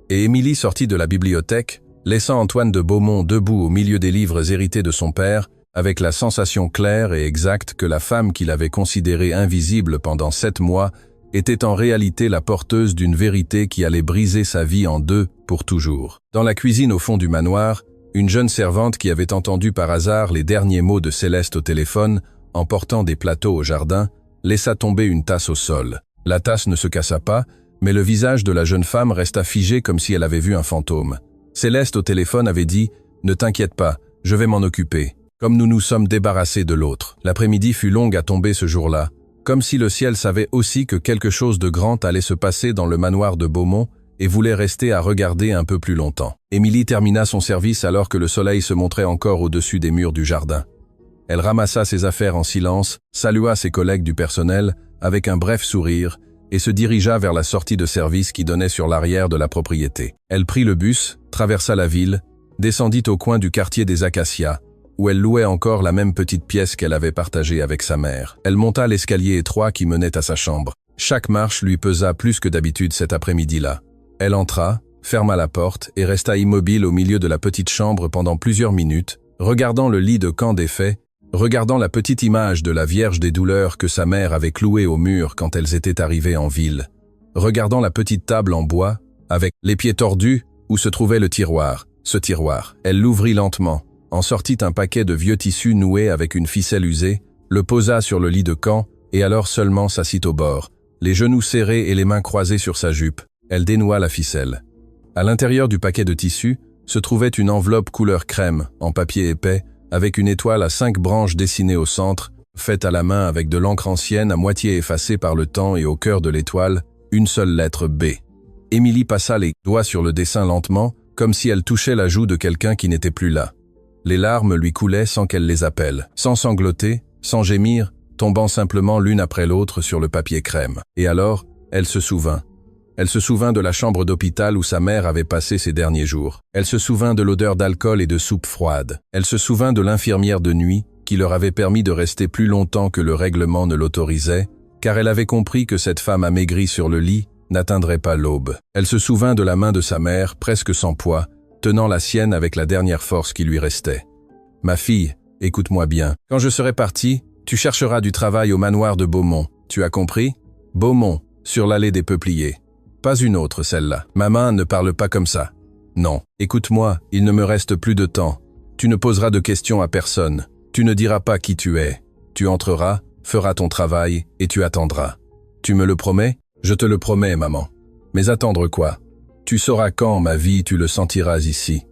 [SPEAKER 1] Et Émilie sortit de la bibliothèque, laissant Antoine de Beaumont debout au milieu des livres hérités de son père, avec la sensation claire et exacte que la femme qu'il avait considérée invisible pendant 7 mois était en réalité la porteuse d'une vérité qui allait briser sa vie en deux pour toujours. Dans la cuisine au fond du manoir, une jeune servante qui avait entendu par hasard les derniers mots de Céleste au téléphone, en portant des plateaux au jardin, laissa tomber une tasse au sol. La tasse ne se cassa pas, mais le visage de la jeune femme resta figé comme si elle avait vu un fantôme. Céleste au téléphone avait dit « Ne t'inquiète pas, je vais m'en occuper ». Comme nous nous sommes débarrassés de l'autre. L'après-midi fut longue à tomber ce jour-là, comme si le ciel savait aussi que quelque chose de grand allait se passer dans le manoir de Beaumont et voulait rester à regarder un peu plus longtemps. Émilie termina son service alors que le soleil se montrait encore au-dessus des murs du jardin. Elle ramassa ses affaires en silence, salua ses collègues du personnel avec un bref sourire et se dirigea vers la sortie de service qui donnait sur l'arrière de la propriété. Elle prit le bus, traversa la ville, descendit au coin du quartier des Acacias, où elle louait encore la même petite pièce qu'elle avait partagée avec sa mère. Elle monta l'escalier étroit qui menait à sa chambre. Chaque marche lui pesa plus que d'habitude cet après-midi-là. Elle entra, ferma la porte et resta immobile au milieu de la petite chambre pendant plusieurs minutes, regardant le lit de camp défait, regardant la petite image de la Vierge des douleurs que sa mère avait clouée au mur quand elles étaient arrivées en ville, regardant la petite table en bois, avec les pieds tordus, où se trouvait le tiroir. Ce tiroir, elle l'ouvrit lentement, en sortit un paquet de vieux tissus noués avec une ficelle usée, le posa sur le lit de camp et alors seulement s'assit au bord, les genoux serrés et les mains croisées sur sa jupe. Elle dénoua la ficelle. À l'intérieur du paquet de tissus se trouvait une enveloppe couleur crème, en papier épais, avec une étoile à 5 branches dessinée au centre, faite à la main avec de l'encre ancienne à moitié effacée par le temps et au cœur de l'étoile, une seule lettre B. Émilie passa les doigts sur le dessin lentement, comme si elle touchait la joue de quelqu'un qui n'était plus là. Les larmes lui coulaient sans qu'elle les appelle, sans sangloter, sans gémir, tombant simplement l'une après l'autre sur le papier crème. Et alors, elle se souvint. Elle se souvint de la chambre d'hôpital où sa mère avait passé ses derniers jours. Elle se souvint de l'odeur d'alcool et de soupe froide. Elle se souvint de l'infirmière de nuit qui leur avait permis de rester plus longtemps que le règlement ne l'autorisait, car elle avait compris que cette femme amaigrie sur le lit n'atteindrait pas l'aube. Elle se souvint de la main de sa mère, presque sans poids, tenant la sienne avec la dernière force qui lui restait. « Ma fille, écoute-moi bien. Quand je serai parti, tu chercheras du travail au manoir de Beaumont. Tu as compris? Beaumont, sur l'allée des Peupliers. Pas une autre, celle-là. Maman, ne parle pas comme ça. Non. Écoute-moi, il ne me reste plus de temps. Tu ne poseras de questions à personne. Tu ne diras pas qui tu es. Tu entreras, feras ton travail, et tu attendras. Tu me le promets? Je te le promets, maman. Mais attendre quoi? Tu sauras quand, ma vie, tu le sentiras ici.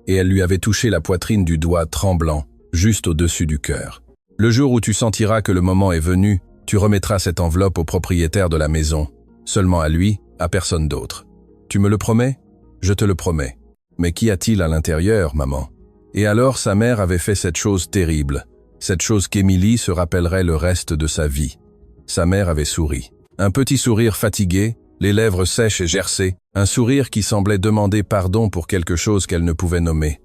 [SPEAKER 1] Et elle lui avait touché la poitrine du doigt tremblant, juste au-dessus du cœur. Le jour où tu sentiras que le moment est venu, tu remettras cette enveloppe au propriétaire de la maison. Seulement à lui, à personne d'autre. Tu me le promets? Je te le promets. Mais qu'y a-t-il à l'intérieur, maman? Et alors sa mère avait fait cette chose terrible, cette chose qu'Émilie se rappellerait le reste de sa vie. Sa mère avait souri. Un petit sourire fatigué, les lèvres sèches et gercées, un sourire qui semblait demander pardon pour quelque chose qu'elle ne pouvait nommer.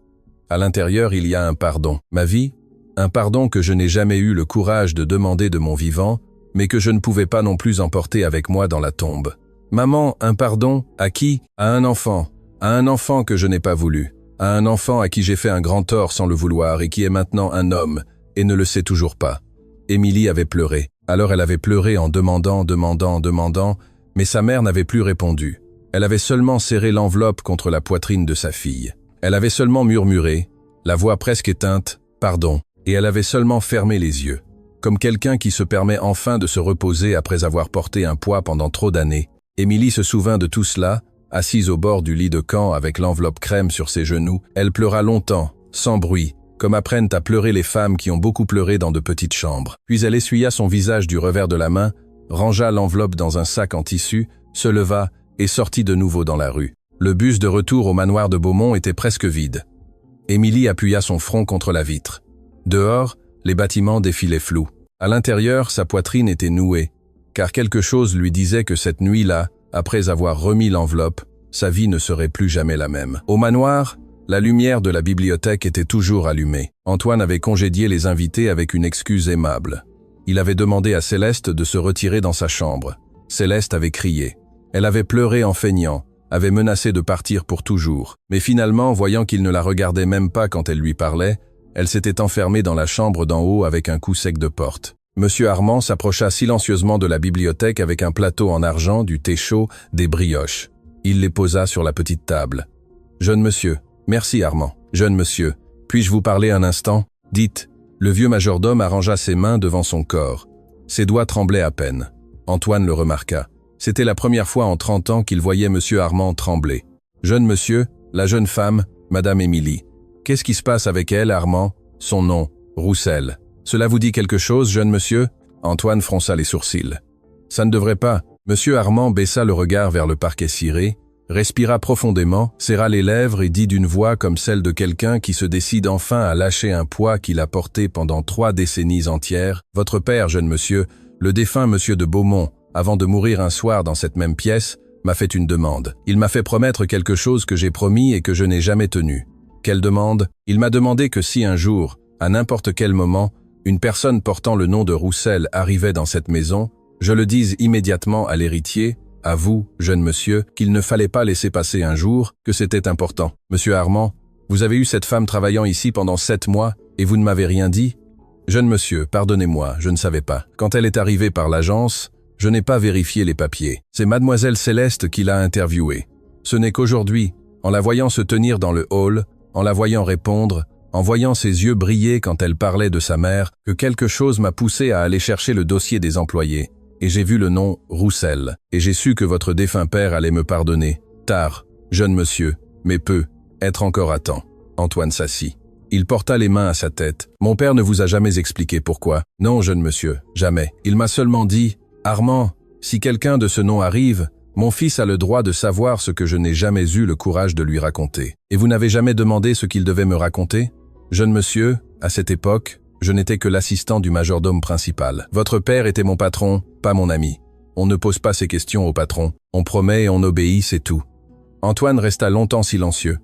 [SPEAKER 1] À l'intérieur, il y a un pardon. Ma vie, un pardon que je n'ai jamais eu le courage de demander de mon vivant, mais que je ne pouvais pas non plus emporter avec moi dans la tombe. Maman, un pardon, à qui? À un enfant que je n'ai pas voulu, à un enfant à qui j'ai fait un grand tort sans le vouloir et qui est maintenant un homme, et ne le sait toujours pas. Émilie avait pleuré. Alors elle avait pleuré en demandant, mais sa mère n'avait plus répondu. Elle avait seulement serré l'enveloppe contre la poitrine de sa fille. Elle avait seulement murmuré, la voix presque éteinte, « Pardon », et elle avait seulement fermé les yeux. Comme quelqu'un qui se permet enfin de se reposer après avoir porté un poids pendant trop d'années. Émilie se souvint de tout cela, assise au bord du lit de camp avec l'enveloppe crème sur ses genoux. Elle pleura longtemps, sans bruit, comme apprennent à pleurer les femmes qui ont beaucoup pleuré dans de petites chambres. Puis elle essuya son visage du revers de la main, rangea l'enveloppe dans un sac en tissu, se leva et sortit de nouveau dans la rue. Le bus de retour au manoir de Beaumont était presque vide. Émilie appuya son front contre la vitre. Dehors, les bâtiments défilaient flous. À l'intérieur, sa poitrine était nouée, car quelque chose lui disait que cette nuit-là, après avoir remis l'enveloppe, sa vie ne serait plus jamais la même. Au manoir, la lumière de la bibliothèque était toujours allumée. Antoine avait congédié les invités avec une excuse aimable. Il avait demandé à Céleste de se retirer dans sa chambre. Céleste avait crié. Elle avait pleuré en feignant, avait menacé de partir pour toujours. Mais finalement, voyant qu'il ne la regardait même pas quand elle lui parlait, elle s'était enfermée dans la chambre d'en haut avec un coup sec de porte. Monsieur Armand s'approcha silencieusement de la bibliothèque avec un plateau en argent, du thé chaud, des brioches. Il les posa sur la petite table. « Jeune monsieur. »« Merci Armand. »« Jeune monsieur. Puis-je vous parler un instant ?»« Dites. » Le vieux majordome arrangea ses mains devant son corps. Ses doigts tremblaient à peine. Antoine le remarqua. C'était la première fois en 30 ans qu'il voyait monsieur Armand trembler. « Jeune monsieur, la jeune femme, madame Émilie. Qu'est-ce qui se passe avec elle, Armand? Son nom, Roussel. Cela vous dit quelque chose, jeune monsieur? » Antoine fronça les sourcils. « Ça ne devrait pas. » Monsieur Armand baissa le regard vers le parquet ciré, respira profondément, serra les lèvres et dit d'une voix comme celle de quelqu'un qui se décide enfin à lâcher un poids qu'il a porté pendant 3 décennies entières. « Votre père, jeune monsieur, le défunt monsieur de Beaumont, avant de mourir un soir dans cette même pièce, m'a fait une demande. Il m'a fait promettre quelque chose que j'ai promis et que je n'ai jamais tenu. Quelle demande? Il m'a demandé que si un jour, à n'importe quel moment, une personne portant le nom de Roussel arrivait dans cette maison, je le dise immédiatement à l'héritier, à vous, jeune monsieur, qu'il ne fallait pas laisser passer un jour, que c'était important. Monsieur Armand, vous avez eu cette femme travaillant ici pendant 7 mois et vous ne m'avez rien dit? Jeune monsieur, pardonnez-moi, je ne savais pas. Quand elle est arrivée par l'agence, je n'ai pas vérifié les papiers. C'est mademoiselle Céleste qui l'a interviewée. Ce n'est qu'aujourd'hui, en la voyant se tenir dans le hall, en la voyant répondre, en voyant ses yeux briller quand elle parlait de sa mère, que quelque chose m'a poussé à aller chercher le dossier des employés. Et j'ai vu le nom Roussel, et j'ai su que votre défunt père allait me pardonner. Tard, jeune monsieur, mais peut être encore à temps. Antoine s'assit. Il porta les mains à sa tête. Mon père ne vous a jamais expliqué pourquoi. Non, jeune monsieur, jamais. Il m'a seulement dit, Armand, si quelqu'un de ce nom arrive, mon fils a le droit de savoir ce que je n'ai jamais eu le courage de lui raconter. Et vous n'avez jamais demandé ce qu'il devait me raconter? Jeune monsieur, à cette époque, je n'étais que l'assistant du majordome principal. Votre père était mon patron, pas mon ami. On ne pose pas ces questions au patron. On promet et on obéit, c'est tout. Antoine resta longtemps silencieux.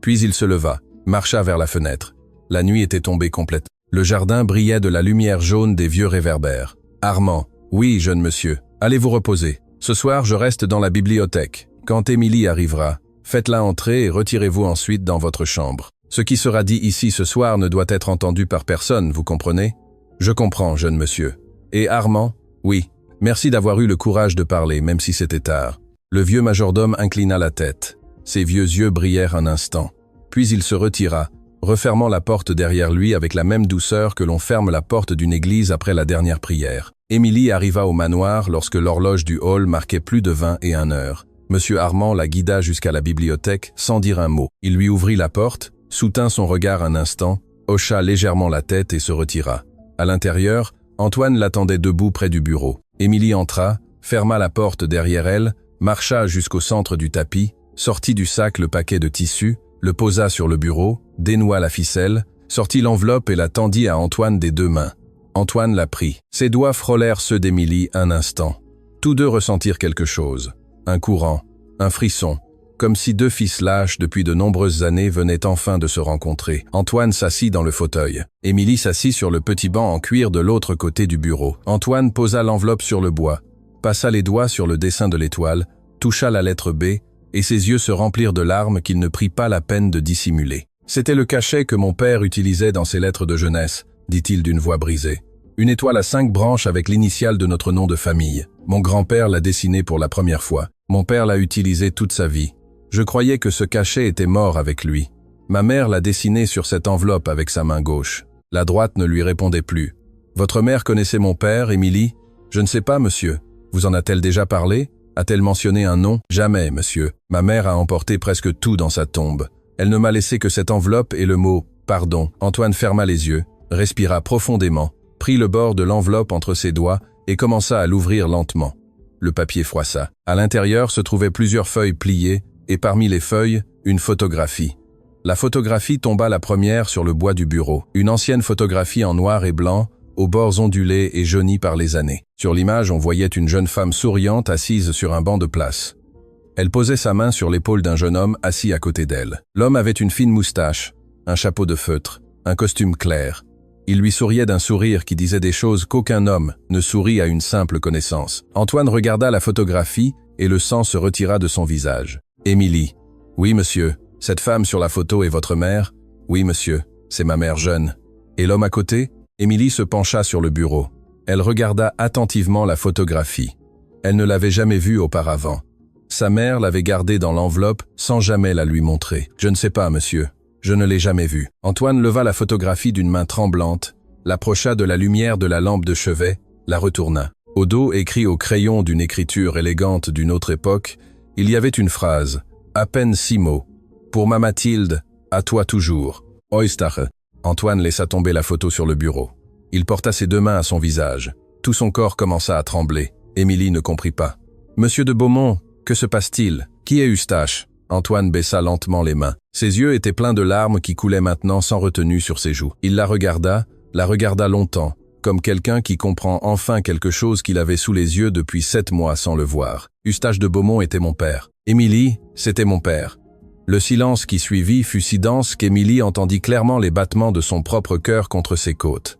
[SPEAKER 1] Puis il se leva, marcha vers la fenêtre. La nuit était tombée complète. Le jardin brillait de la lumière jaune des vieux réverbères. Armand, oui, jeune monsieur, allez vous reposer. Ce soir, je reste dans la bibliothèque. Quand Émilie arrivera, faites-la entrer et retirez-vous ensuite dans votre chambre. Ce qui sera dit ici ce soir ne doit être entendu par personne, vous comprenez? Je comprends, jeune monsieur. Et Armand? Oui. Merci d'avoir eu le courage de parler, même si c'était tard. Le vieux majordome inclina la tête. Ses vieux yeux brillèrent un instant. Puis il se retira, refermant la porte derrière lui avec la même douceur que l'on ferme la porte d'une église après la dernière prière. Émilie arriva au manoir lorsque l'horloge du hall marquait plus de 21 heures. Monsieur Armand la guida jusqu'à la bibliothèque sans dire un mot. Il lui ouvrit la porte, soutint son regard un instant, hocha légèrement la tête et se retira. À l'intérieur, Antoine l'attendait debout près du bureau. Émilie entra, ferma la porte derrière elle, marcha jusqu'au centre du tapis, sortit du sac le paquet de tissus, le posa sur le bureau, dénoua la ficelle, sortit l'enveloppe et la tendit à Antoine des deux mains. Antoine la prit. Ses doigts frôlèrent ceux d'Émilie un instant. Tous deux ressentirent quelque chose. Un courant, un frisson, comme si deux fils lâches depuis de nombreuses années venaient enfin de se rencontrer. Antoine s'assit dans le fauteuil. Émilie s'assit sur le petit banc en cuir de l'autre côté du bureau. Antoine posa l'enveloppe sur le bois, passa les doigts sur le dessin de l'étoile, toucha la lettre B, et ses yeux se remplirent de larmes qu'il ne prit pas la peine de dissimuler. « C'était le cachet que mon père utilisait dans ses lettres de jeunesse », dit-il d'une voix brisée. « Une étoile à 5 branches avec l'initiale de notre nom de famille. Mon grand-père l'a dessinée pour la première fois. Mon père l'a utilisé toute sa vie. Je croyais que ce cachet était mort avec lui. Ma mère l'a dessiné sur cette enveloppe avec sa main gauche. La droite ne lui répondait plus. Votre mère connaissait mon père, Émilie? Je ne sais pas, monsieur. Vous en a-t-elle déjà parlé? A-t-elle mentionné un nom? Jamais, monsieur. Ma mère a emporté presque tout dans sa tombe. Elle ne m'a laissé que cette enveloppe et le mot « pardon ». Antoine ferma les yeux, respira profondément, prit le bord de l'enveloppe entre ses doigts et commença à l'ouvrir lentement. Le papier froissa. À l'intérieur se trouvaient plusieurs feuilles pliées et parmi les feuilles, une photographie. La photographie tomba la première sur le bois du bureau. Une ancienne photographie en noir et blanc, aux bords ondulés et jaunis par les années. Sur l'image, on voyait une jeune femme souriante assise sur un banc de place. Elle posait sa main sur l'épaule d'un jeune homme assis à côté d'elle. L'homme avait une fine moustache, un chapeau de feutre, un costume clair. Il lui souriait d'un sourire qui disait des choses qu'aucun homme ne sourit à une simple connaissance. Antoine regarda la photographie et le sang se retira de son visage. Émilie. Oui, monsieur. Cette femme sur la photo est votre mère? Oui, monsieur. C'est ma mère jeune. Et l'homme à côté? Émilie se pencha sur le bureau. Elle regarda attentivement la photographie. Elle ne l'avait jamais vue auparavant. Sa mère l'avait gardée dans l'enveloppe sans jamais la lui montrer. Je ne sais pas, monsieur. Je ne l'ai jamais vue. Antoine leva la photographie d'une main tremblante, l'approcha de la lumière de la lampe de chevet, la retourna. Au dos, écrit au crayon d'une écriture élégante d'une autre époque, il y avait une phrase, à peine 6 mots. Pour ma Mathilde, à toi toujours. Oystache. Antoine laissa tomber la photo sur le bureau. Il porta ses deux mains à son visage. Tout son corps commença à trembler. Émilie ne comprit pas. Monsieur de Beaumont, que se passe-t-il? Qui est Eustache? Antoine baissa lentement les mains. Ses yeux étaient pleins de larmes qui coulaient maintenant sans retenue sur ses joues. Il la regarda longtemps, comme quelqu'un qui comprend enfin quelque chose qu'il avait sous les yeux depuis 7 mois sans le voir. Eustache de Beaumont était mon père. Émilie, c'était mon père. Le silence qui suivit fut si dense qu'Émilie entendit clairement les battements de son propre cœur contre ses côtes.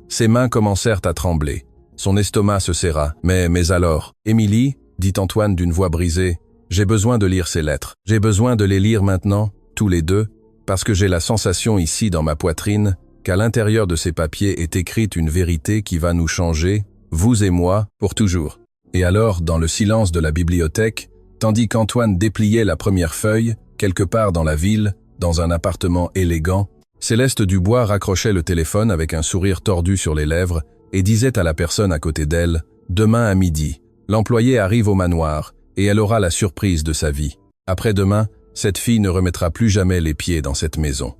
[SPEAKER 1] Ses mains commencèrent à trembler. Son estomac se serra. Mais alors, Émilie, dit Antoine d'une voix brisée, j'ai besoin de lire ces lettres. J'ai besoin de les lire maintenant, tous les deux, parce que j'ai la sensation ici dans ma poitrine qu'à l'intérieur de ces papiers est écrite une vérité qui va nous changer, vous et moi, pour toujours. Et alors, dans le silence de la bibliothèque, tandis qu'Antoine dépliait la première feuille, quelque part dans la ville, dans un appartement élégant, Céleste Dubois raccrochait le téléphone avec un sourire tordu sur les lèvres et disait à la personne à côté d'elle, « Demain à midi, l'employé arrive au manoir et elle aura la surprise de sa vie. Après-demain, cette fille ne remettra plus jamais les pieds dans cette maison. »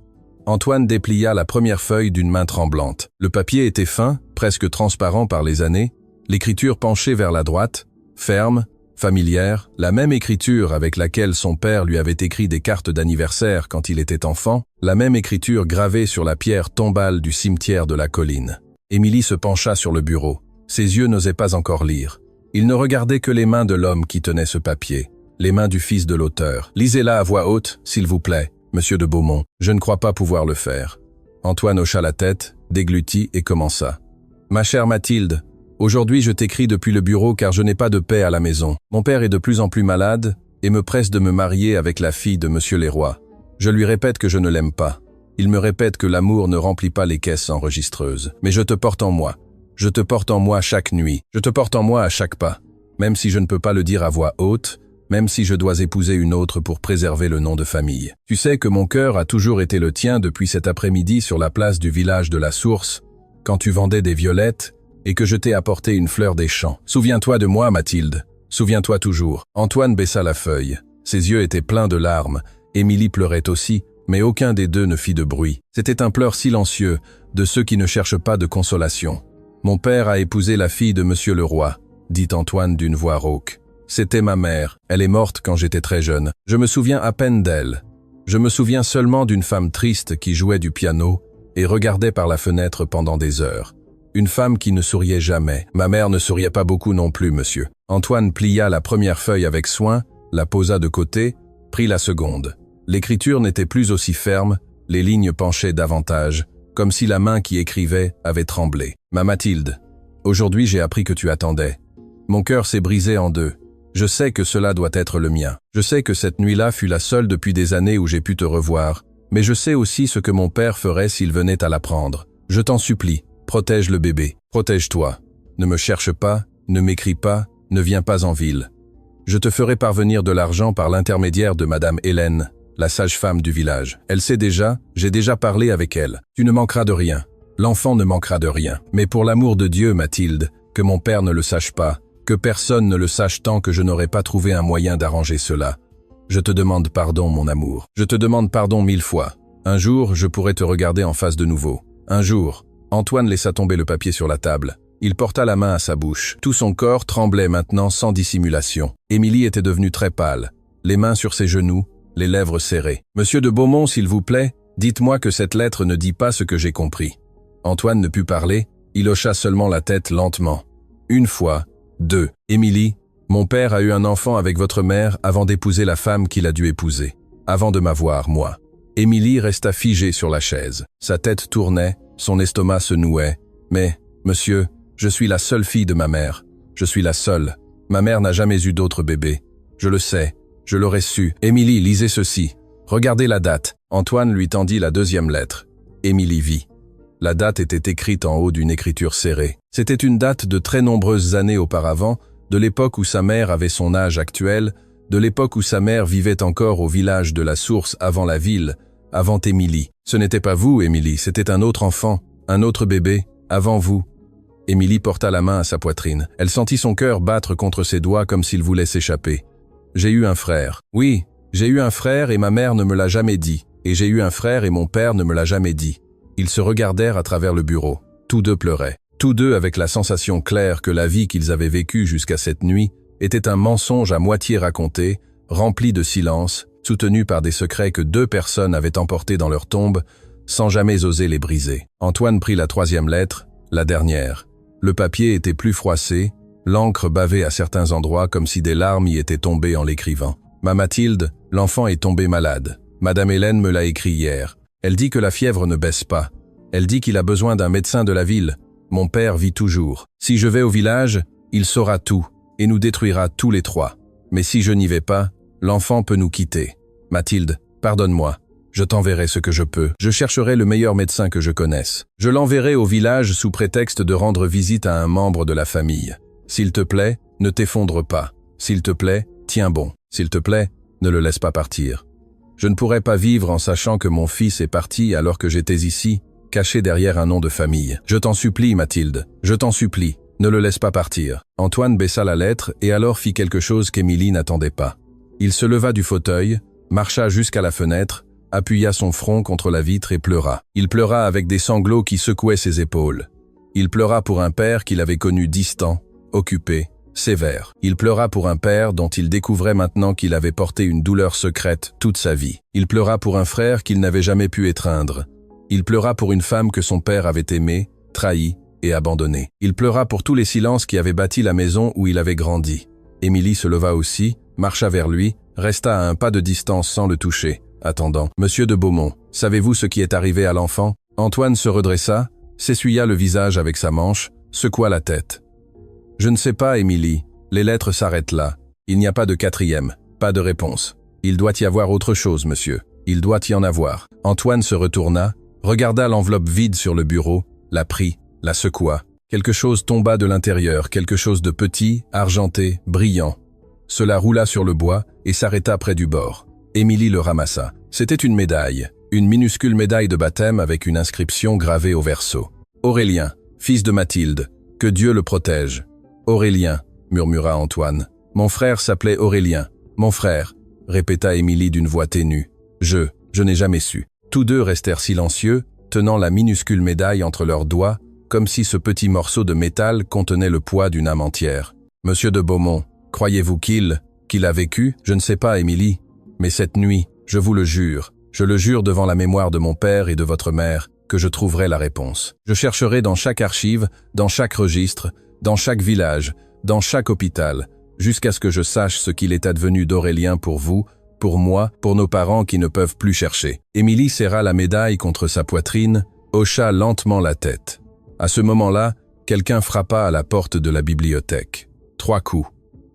[SPEAKER 1] Antoine déplia la première feuille d'une main tremblante. Le papier était fin, presque transparent par les années, l'écriture penchée vers la droite, ferme, familière, la même écriture avec laquelle son père lui avait écrit des cartes d'anniversaire quand il était enfant, la même écriture gravée sur la pierre tombale du cimetière de la colline. Émilie se pencha sur le bureau. Ses yeux n'osaient pas encore lire. Il ne regardait que les mains de l'homme qui tenait ce papier, les mains du fils de l'auteur. « Lisez-la à voix haute, s'il vous plaît, monsieur de Beaumont. Je ne crois pas pouvoir le faire. » Antoine hocha la tête, déglutit et commença. « Ma chère Mathilde, aujourd'hui je t'écris depuis le bureau car je n'ai pas de paix à la maison. Mon père est de plus en plus malade et me presse de me marier avec la fille de monsieur Leroy. Je lui répète que je ne l'aime pas. Il me répète que l'amour ne remplit pas les caisses enregistreuses. Mais je te porte en moi. Je te porte en moi chaque nuit. Je te porte en moi à chaque pas. Même si je ne peux pas le dire à voix haute, même si je dois épouser une autre pour préserver le nom de famille. Tu sais que mon cœur a toujours été le tien depuis cet après-midi sur la place du village de la Source, quand tu vendais des violettes, et que je t'ai apporté une fleur des champs. Souviens-toi de moi, Mathilde. Souviens-toi toujours. Antoine baissa la feuille. Ses yeux étaient pleins de larmes. Émilie pleurait aussi, mais aucun des deux ne fit de bruit. C'était un pleur silencieux, de ceux qui ne cherchent pas de consolation. Mon père a épousé la fille de Monsieur le Roi, dit Antoine d'une voix rauque. C'était ma mère. Elle est morte quand j'étais très jeune. Je me souviens à peine d'elle. Je me souviens seulement d'une femme triste qui jouait du piano et regardait par la fenêtre pendant des heures. Une femme qui ne souriait jamais. Ma mère ne souriait pas beaucoup non plus, monsieur. Antoine plia la première feuille avec soin, la posa de côté, prit la seconde. L'écriture n'était plus aussi ferme, les lignes penchaient davantage, comme si la main qui écrivait avait tremblé. Ma Mathilde, aujourd'hui j'ai appris que tu attendais. Mon cœur s'est brisé en deux. Je sais que cela doit être le mien. Je sais que cette nuit-là fut la seule depuis des années où j'ai pu te revoir, mais je sais aussi ce que mon père ferait s'il venait à l'apprendre. Je t'en supplie, protège le bébé, protège-toi. Ne me cherche pas, ne m'écris pas, ne viens pas en ville. Je te ferai parvenir de l'argent par l'intermédiaire de Madame Hélène, la sage-femme du village. Elle sait déjà, j'ai déjà parlé avec elle. Tu ne manqueras de rien. L'enfant ne manquera de rien. Mais pour l'amour de Dieu, Mathilde, que mon père ne le sache pas, que personne ne le sache tant que je n'aurai pas trouvé un moyen d'arranger cela. Je te demande pardon, mon amour. Je te demande pardon 1000 fois. Un jour, je pourrai te regarder en face de nouveau. Un jour. Antoine laissa tomber le papier sur la table. Il porta la main à sa bouche. Tout son corps tremblait maintenant sans dissimulation. Émilie était devenue très pâle, les mains sur ses genoux, les lèvres serrées. « Monsieur de Beaumont, s'il vous plaît, dites-moi que cette lettre ne dit pas ce que j'ai compris. » Antoine ne put parler, il hocha seulement la tête lentement. Une fois, deux. « Émilie, mon père a eu un enfant avec votre mère avant d'épouser la femme qu'il a dû épouser. Avant de m'avoir, moi. » Émilie resta figée sur la chaise. Sa tête tournait, son estomac se nouait. « Mais, monsieur, je suis la seule fille de ma mère. Je suis la seule. Ma mère n'a jamais eu d'autre bébé. Je le sais. Je l'aurais su. Émilie, lisez ceci. Regardez la date. » Antoine lui tendit la deuxième lettre. Émilie vit. La date était écrite en haut d'une écriture serrée. C'était une date de très nombreuses années auparavant, de l'époque où sa mère avait son âge actuel, de l'époque où sa mère vivait encore au village de la Source avant la ville, avant Émilie. Ce n'était pas vous, Émilie, c'était un autre enfant, un autre bébé, avant vous. Émilie porta la main à sa poitrine. Elle sentit son cœur battre contre ses doigts comme s'il voulait s'échapper. « J'ai eu un frère. Oui, j'ai eu un frère et ma mère ne me l'a jamais dit. Et j'ai eu un frère et mon père ne me l'a jamais dit. » Ils se regardèrent à travers le bureau. Tous deux pleuraient. Tous deux avec la sensation claire que la vie qu'ils avaient vécue jusqu'à cette nuit était un mensonge à moitié raconté, rempli de silence, soutenu par des secrets que deux personnes avaient emportés dans leur tombe, sans jamais oser les briser. Antoine prit la troisième lettre, la dernière. Le papier était plus froissé, l'encre bavait à certains endroits comme si des larmes y étaient tombées en l'écrivant. « Ma Mathilde, l'enfant est tombé malade. Madame Hélène me l'a écrit hier. Elle dit que la fièvre ne baisse pas. Elle dit qu'il a besoin d'un médecin de la ville. Mon père vit toujours. Si je vais au village, il saura tout et nous détruira tous les trois. Mais si je n'y vais pas, l'enfant peut nous quitter. Mathilde, pardonne-moi. Je t'enverrai ce que je peux. Je chercherai le meilleur médecin que je connaisse. Je l'enverrai au village sous prétexte de rendre visite à un membre de la famille. S'il te plaît, ne t'effondre pas. S'il te plaît, tiens bon. S'il te plaît, ne le laisse pas partir. Je ne pourrais pas vivre en sachant que mon fils est parti alors que j'étais ici, caché derrière un nom de famille. Je t'en supplie, Mathilde. Je t'en supplie. Ne le laisse pas partir. » Antoine baissa la lettre et alors fit quelque chose qu'Émilie n'attendait pas. Il se leva du fauteuil, marcha jusqu'à la fenêtre, appuya son front contre la vitre et pleura. Il pleura avec des sanglots qui secouaient ses épaules. Il pleura pour un père qu'il avait connu distant, occupé, sévère. Il pleura pour un père dont il découvrait maintenant qu'il avait porté une douleur secrète toute sa vie. Il pleura pour un frère qu'il n'avait jamais pu étreindre. Il pleura pour une femme que son père avait aimée, trahie et abandonnée. Il pleura pour tous les silences qui avaient bâti la maison où il avait grandi. Émilie se leva aussi, marcha vers lui, resta à un pas de distance sans le toucher, attendant. « Monsieur de Beaumont, savez-vous ce qui est arrivé à l'enfant » Antoine se redressa, s'essuya le visage avec sa manche, secoua la tête. « Je ne sais pas, Émilie. Les lettres s'arrêtent là. Il n'y a pas de quatrième, pas de réponse. Il doit y avoir autre chose, monsieur. Il doit y en avoir. » Antoine se retourna, regarda l'enveloppe vide sur le bureau, la prit, la secoua. Quelque chose tomba de l'intérieur, quelque chose de petit, argenté, brillant. Cela roula sur le bois et s'arrêta près du bord. Émilie le ramassa. C'était une médaille, une minuscule médaille de baptême avec une inscription gravée au verso. « Aurélien, fils de Mathilde, que Dieu le protège. »« Aurélien, » murmura Antoine. « Mon frère s'appelait Aurélien. Mon frère, » répéta Émilie d'une voix ténue. « Je n'ai jamais su. » Tous deux restèrent silencieux, tenant la minuscule médaille entre leurs doigts, comme si ce petit morceau de métal contenait le poids d'une âme entière. « Monsieur de Beaumont, croyez-vous qu'il a vécu? Je ne sais pas, Émilie. Mais cette nuit, je vous le jure devant la mémoire de mon père et de votre mère, que je trouverai la réponse. Je chercherai dans chaque archive, dans chaque registre, dans chaque village, dans chaque hôpital, jusqu'à ce que je sache ce qu'il est advenu d'Aurélien pour vous, pour moi, pour nos parents qui ne peuvent plus chercher. » Émilie serra la médaille contre sa poitrine, hocha lentement la tête. À ce moment-là, quelqu'un frappa à la porte de la bibliothèque. 3 coups.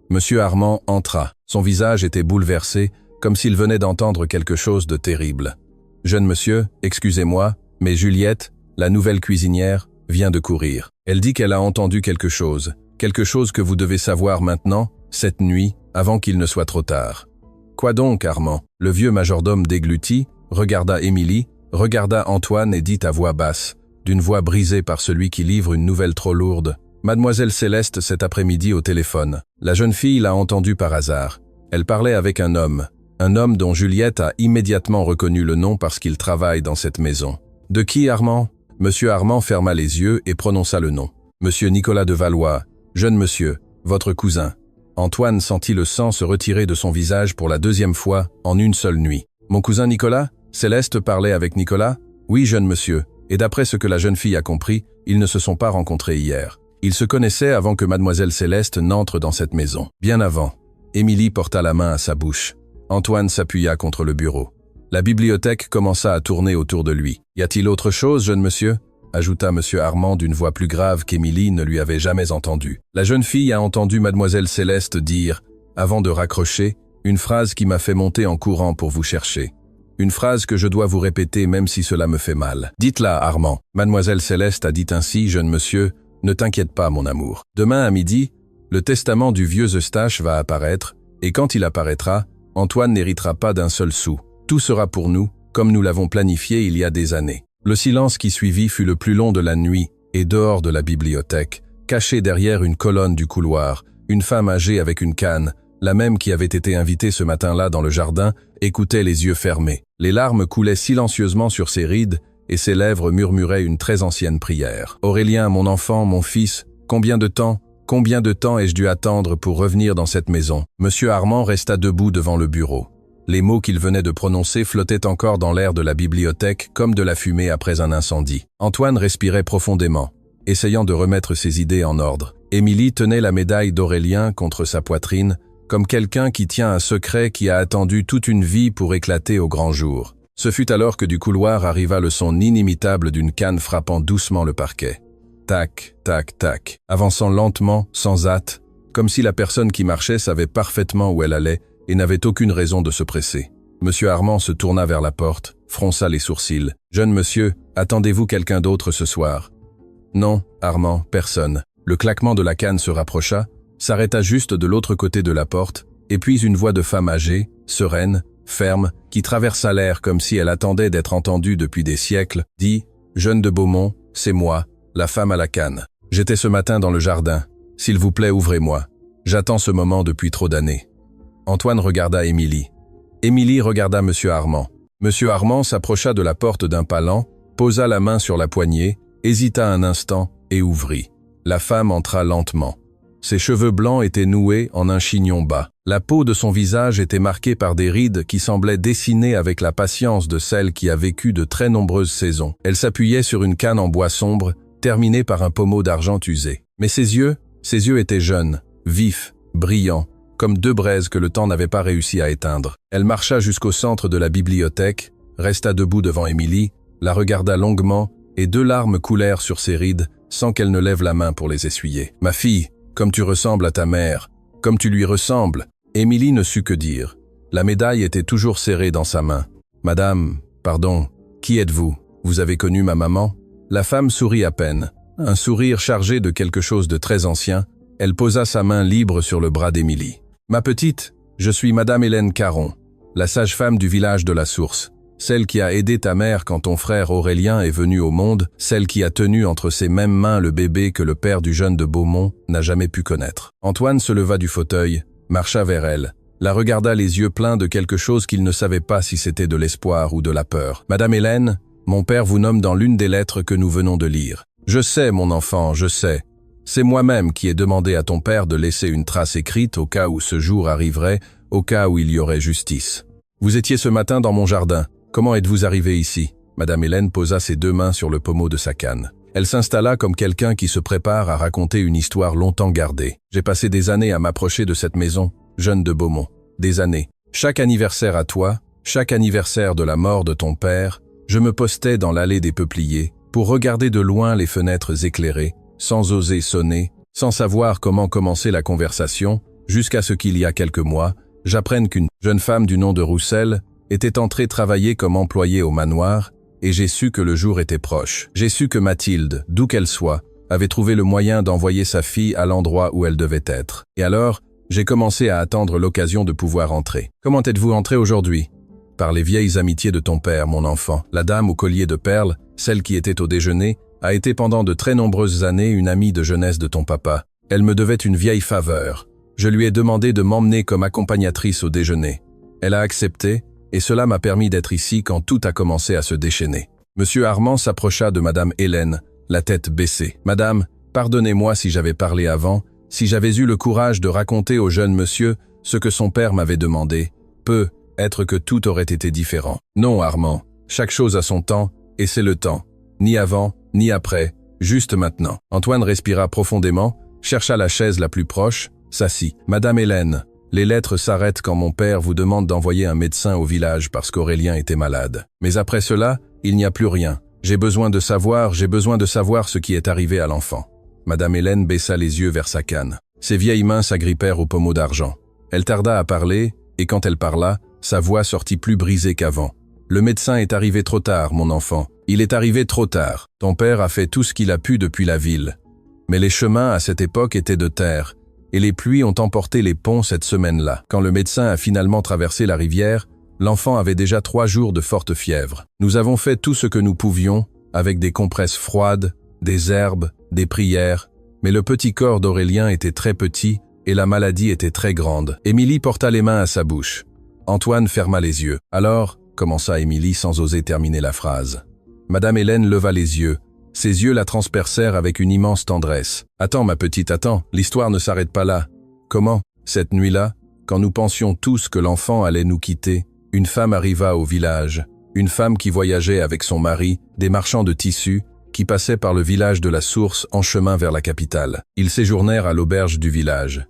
[SPEAKER 1] Monsieur Armand entra. Son visage était bouleversé, comme s'il venait d'entendre quelque chose de terrible. « Jeune monsieur, excusez-moi, mais Juliette, la nouvelle cuisinière, vient de courir. Elle dit qu'elle a entendu quelque chose que vous devez savoir maintenant, cette nuit, avant qu'il ne soit trop tard. » « Quoi donc, Armand ?» Le vieux majordome déglutit, regarda Émilie, regarda Antoine et dit à voix basse, d'une voix brisée par celui qui livre une nouvelle trop lourde. « Mademoiselle Céleste cet après-midi au téléphone. La jeune fille l'a entendue par hasard. Elle parlait avec un homme dont Juliette a immédiatement reconnu le nom parce qu'il travaille dans cette maison. »« De qui, Armand ?» Monsieur Armand ferma les yeux et prononça le nom. « Monsieur Nicolas de Valois, jeune monsieur, votre cousin. » Antoine sentit le sang se retirer de son visage pour la 2e fois en une seule nuit. « Mon cousin Nicolas ? Céleste parlait avec Nicolas ? Oui, jeune monsieur. Et d'après ce que la jeune fille a compris, ils ne se sont pas rencontrés hier. Ils se connaissaient avant que mademoiselle Céleste n'entre dans cette maison. Bien avant. » Émilie porta la main à sa bouche. Antoine s'appuya contre le bureau. La bibliothèque commença à tourner autour de lui. « Y a-t-il autre chose, jeune monsieur ?» ajouta monsieur Armand d'une voix plus grave qu'Émilie ne lui avait jamais entendue. La jeune fille a entendu mademoiselle Céleste dire, avant de raccrocher, une phrase qui m'a fait monter en courant pour vous chercher. Une phrase que je dois vous répéter même si cela me fait mal. Dites-la, Armand. Mademoiselle Céleste a dit ainsi, jeune monsieur, ne t'inquiète pas, mon amour. Demain à midi, le testament du vieux Eustache va apparaître, et quand il apparaîtra, Antoine n'héritera pas d'un seul sou. Tout sera pour nous, comme nous l'avons planifié il y a des années. Le silence qui suivit fut le plus long de la nuit, et dehors de la bibliothèque, cachée derrière une colonne du couloir, une femme âgée avec une canne, la même qui avait été invitée ce matin-là dans le jardin, écoutait les yeux fermés. Les larmes coulaient silencieusement sur ses rides, et ses lèvres murmuraient une très ancienne prière. « Aurélien, mon enfant, mon fils, combien de temps ai-je dû attendre pour revenir dans cette maison ?» Monsieur Armand resta debout devant le bureau. Les mots qu'il venait de prononcer flottaient encore dans l'air de la bibliothèque comme de la fumée après un incendie. Antoine respirait profondément, essayant de remettre ses idées en ordre. Émilie tenait la médaille d'Aurélien contre sa poitrine, comme quelqu'un qui tient un secret qui a attendu toute une vie pour éclater au grand jour. Ce fut alors que du couloir arriva le son inimitable d'une canne frappant doucement le parquet. Tac, tac, tac, avançant lentement, sans hâte, comme si la personne qui marchait savait parfaitement où elle allait, et n'avait aucune raison de se presser. Monsieur Armand se tourna vers la porte, fronça les sourcils. « Jeune monsieur, attendez-vous quelqu'un d'autre ce soir ?»« Non, Armand, personne. » Le claquement de la canne se rapprocha, s'arrêta juste de l'autre côté de la porte, et puis une voix de femme âgée, sereine, ferme, qui traversa l'air comme si elle attendait d'être entendue depuis des siècles, dit « Jeune de Beaumont, c'est moi, la femme à la canne. J'étais ce matin dans le jardin. S'il vous plaît, ouvrez-moi. J'attends ce moment depuis trop d'années. » Antoine regarda Émilie. Émilie regarda Monsieur Armand. Monsieur Armand s'approcha de la porte d'un pas lent, posa la main sur la poignée, hésita un instant et ouvrit. La femme entra lentement. Ses cheveux blancs étaient noués en un chignon bas. La peau de son visage était marquée par des rides qui semblaient dessinées avec la patience de celle qui a vécu de très nombreuses saisons. Elle s'appuyait sur une canne en bois sombre, terminée par un pommeau d'argent usé. Mais ses yeux étaient jeunes, vifs, brillants, comme 2 braises que le temps n'avait pas réussi à éteindre. Elle marcha jusqu'au centre de la bibliothèque, resta debout devant Émilie, la regarda longuement, et 2 larmes coulèrent sur ses rides, sans qu'elle ne lève la main pour les essuyer. « Ma fille, comme tu ressembles à ta mère, comme tu lui ressembles !» Émilie ne sut que dire. La médaille était toujours serrée dans sa main. « Madame, pardon, qui êtes-vous? Vous avez connu ma maman ?» La femme sourit à peine. Un sourire chargé de quelque chose de très ancien, elle posa sa main libre sur le bras d'Émilie. Ma petite, je suis Madame Hélène Caron, la sage-femme du village de la Source. Celle qui a aidé ta mère quand ton frère Aurélien est venu au monde, celle qui a tenu entre ses mêmes mains le bébé que le père du jeune de Beaumont n'a jamais pu connaître. Antoine se leva du fauteuil, marcha vers elle, la regarda les yeux pleins de quelque chose qu'il ne savait pas si c'était de l'espoir ou de la peur. « Madame Hélène, mon père vous nomme dans l'une des lettres que nous venons de lire. Je sais, mon enfant, je sais. C'est moi-même qui ai demandé à ton père de laisser une trace écrite au cas où ce jour arriverait, au cas où il y aurait justice. Vous étiez ce matin dans mon jardin. Comment êtes-vous arrivé ici ?» Madame Hélène posa ses deux mains sur le pommeau de sa canne. Elle s'installa comme quelqu'un qui se prépare à raconter une histoire longtemps gardée. J'ai passé des années à m'approcher de cette maison, jeune de Beaumont. Des années. Chaque anniversaire à toi, chaque anniversaire de la mort de ton père, je me postais dans l'allée des peupliers pour regarder de loin les fenêtres éclairées, sans oser sonner, sans savoir comment commencer la conversation, jusqu'à ce qu'il y a quelques mois, j'apprenne qu'une jeune femme du nom de Roussel était entrée travailler comme employée au manoir, et j'ai su que le jour était proche. J'ai su que Mathilde, d'où qu'elle soit, avait trouvé le moyen d'envoyer sa fille à l'endroit où elle devait être. Et alors, j'ai commencé à attendre l'occasion de pouvoir entrer. Comment êtes-vous entré aujourd'hui ? Par les vieilles amitiés de ton père, mon enfant. La dame au collier de perles, celle qui était au déjeuner, a été pendant de très nombreuses années une amie de jeunesse de ton papa. Elle me devait une vieille faveur. Je lui ai demandé de m'emmener comme accompagnatrice au déjeuner. Elle a accepté, et cela m'a permis d'être ici quand tout a commencé à se déchaîner. Monsieur Armand s'approcha de Madame Hélène, la tête baissée. « Madame, pardonnez-moi si j'avais parlé avant, si j'avais eu le courage de raconter au jeune monsieur ce que son père m'avait demandé. Peut-être que tout aurait été différent. Non, Armand, chaque chose a son temps, et c'est le temps. Ni avant, ni après, juste maintenant. » Antoine respira profondément, chercha la chaise la plus proche, s'assit. « Madame Hélène, les lettres s'arrêtent quand mon père vous demande d'envoyer un médecin au village parce qu'Aurélien était malade. Mais après cela, il n'y a plus rien. J'ai besoin de savoir ce qui est arrivé à l'enfant. » Madame Hélène baissa les yeux vers sa canne. Ses vieilles mains s'agrippèrent au pommeau d'argent. Elle tarda à parler, et quand elle parla, sa voix sortit plus brisée qu'avant. « Le médecin est arrivé trop tard, mon enfant. Il est arrivé trop tard. Ton père a fait tout ce qu'il a pu depuis la ville. Mais les chemins à cette époque étaient de terre, et les pluies ont emporté les ponts cette semaine-là. Quand le médecin a finalement traversé la rivière, l'enfant avait déjà 3 jours de forte fièvre. Nous avons fait tout ce que nous pouvions, avec des compresses froides, des herbes, des prières, mais le petit corps d'Aurélien était très petit et la maladie était très grande. Émilie porta les mains à sa bouche. Antoine ferma les yeux. « Alors » commença Émilie sans oser terminer la phrase. Madame Hélène leva les yeux. Ses yeux la transpercèrent avec une immense tendresse. « Attends, ma petite, attends, l'histoire ne s'arrête pas là. Comment, cette nuit-là, quand nous pensions tous que l'enfant allait nous quitter, une femme arriva au village, une femme qui voyageait avec son mari, des marchands de tissus, qui passaient par le village de la Source en chemin vers la capitale. Ils séjournèrent à l'auberge du village.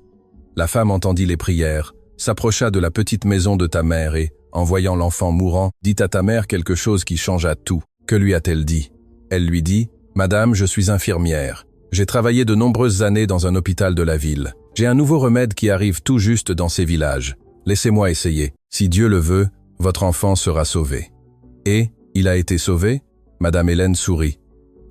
[SPEAKER 1] La femme entendit les prières, s'approcha de la petite maison de ta mère et, en voyant l'enfant mourant, dit à ta mère quelque chose qui changea tout. Que lui a-t-elle dit ? Elle lui dit « Madame, je suis infirmière. J'ai travaillé de nombreuses années dans un hôpital de la ville. J'ai un nouveau remède qui arrive tout juste dans ces villages. Laissez-moi essayer. Si Dieu le veut, votre enfant sera sauvé. » Et, il a été sauvé ? Madame Hélène sourit.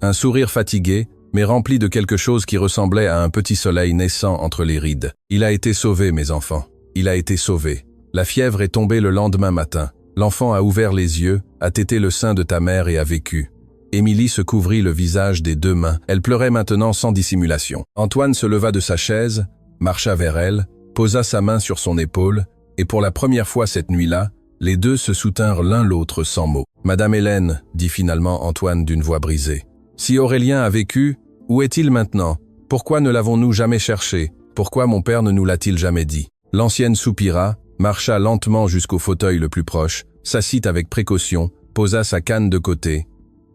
[SPEAKER 1] Un sourire fatigué, mais rempli de quelque chose qui ressemblait à un petit soleil naissant entre les rides. « Il a été sauvé, mes enfants. Il a été sauvé. La fièvre est tombée le lendemain matin. L'enfant a ouvert les yeux, a tété le sein de ta mère et a vécu. » Émilie se couvrit le visage des 2 mains. Elle pleurait maintenant sans dissimulation. Antoine se leva de sa chaise, marcha vers elle, posa sa main sur son épaule, et pour la première fois cette nuit-là, les 2 se soutinrent l'un l'autre sans mots. « Madame Hélène, dit finalement Antoine d'une voix brisée. Si Aurélien a vécu, où est-il maintenant? Pourquoi ne l'avons-nous jamais cherché? Pourquoi mon père ne nous l'a-t-il jamais dit ?» L'ancienne soupira, marcha lentement jusqu'au fauteuil le plus proche, s'assit avec précaution, posa sa canne de côté.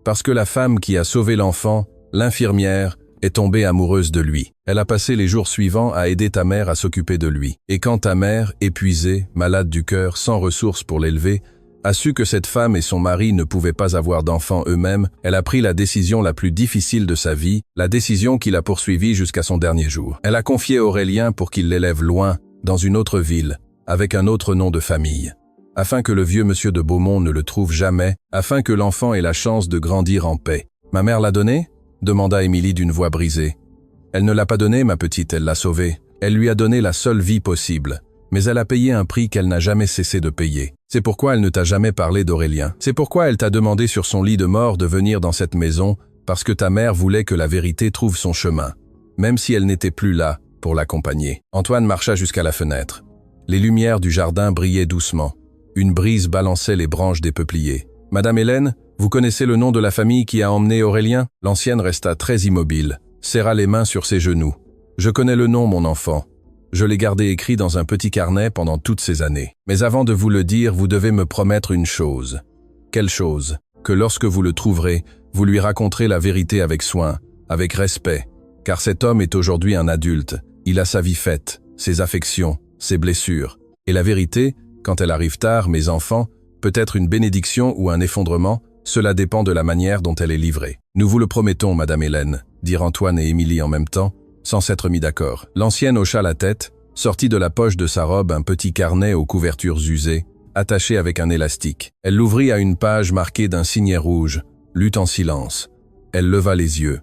[SPEAKER 1] Parce que la femme qui a sauvé l'enfant, l'infirmière, est tombée amoureuse de lui. Elle a passé les jours suivants à aider ta mère à s'occuper de lui. Et quand ta mère, épuisée, malade du cœur, sans ressources pour l'élever, a su que cette femme et son mari ne pouvaient pas avoir d'enfants eux-mêmes, elle a pris la décision la plus difficile de sa vie, la décision qui l'a poursuivie jusqu'à son dernier jour. Elle a confié Aurélien pour qu'il l'élève loin, dans une autre ville, avec un autre nom de famille. Afin que le vieux monsieur de Beaumont ne le trouve jamais, afin que l'enfant ait la chance de grandir en paix. « Ma mère l'a donné ?» demanda Émilie d'une voix brisée. « Elle ne l'a pas donné, ma petite, elle l'a sauvé. Elle lui a donné la seule vie possible. Mais elle a payé un prix qu'elle n'a jamais cessé de payer. C'est pourquoi elle ne t'a jamais parlé d'Aurélien. C'est pourquoi elle t'a demandé sur son lit de mort de venir dans cette maison, parce que ta mère voulait que la vérité trouve son chemin, même si elle n'était plus là pour l'accompagner. Antoine marcha jusqu'à la fenêtre. Les lumières du jardin brillaient doucement. Une brise balançait les branches des peupliers. « Madame Hélène, vous connaissez le nom de la famille qui a emmené Aurélien ?» L'ancienne resta très immobile, serra les mains sur ses genoux. « Je connais le nom, mon enfant. Je l'ai gardé écrit dans un petit carnet pendant toutes ces années. Mais avant de vous le dire, vous devez me promettre une chose. » « Quelle chose ? Que lorsque vous le trouverez, vous lui raconterez la vérité avec soin, avec respect, car cet homme est aujourd'hui un adulte. Il a sa vie faite, ses affections, ses blessures. Et la vérité, quand elle arrive tard, mes enfants, peut être une bénédiction ou un effondrement, cela dépend de la manière dont elle est livrée. Nous vous le promettons, Madame Hélène, dirent Antoine et Émilie en même temps, sans s'être mis d'accord. L'ancienne hocha la tête, sortit de la poche de sa robe un petit carnet aux couvertures usées, attaché avec un élastique. Elle l'ouvrit à une page marquée d'un signet rouge, lut en silence. Elle leva les yeux.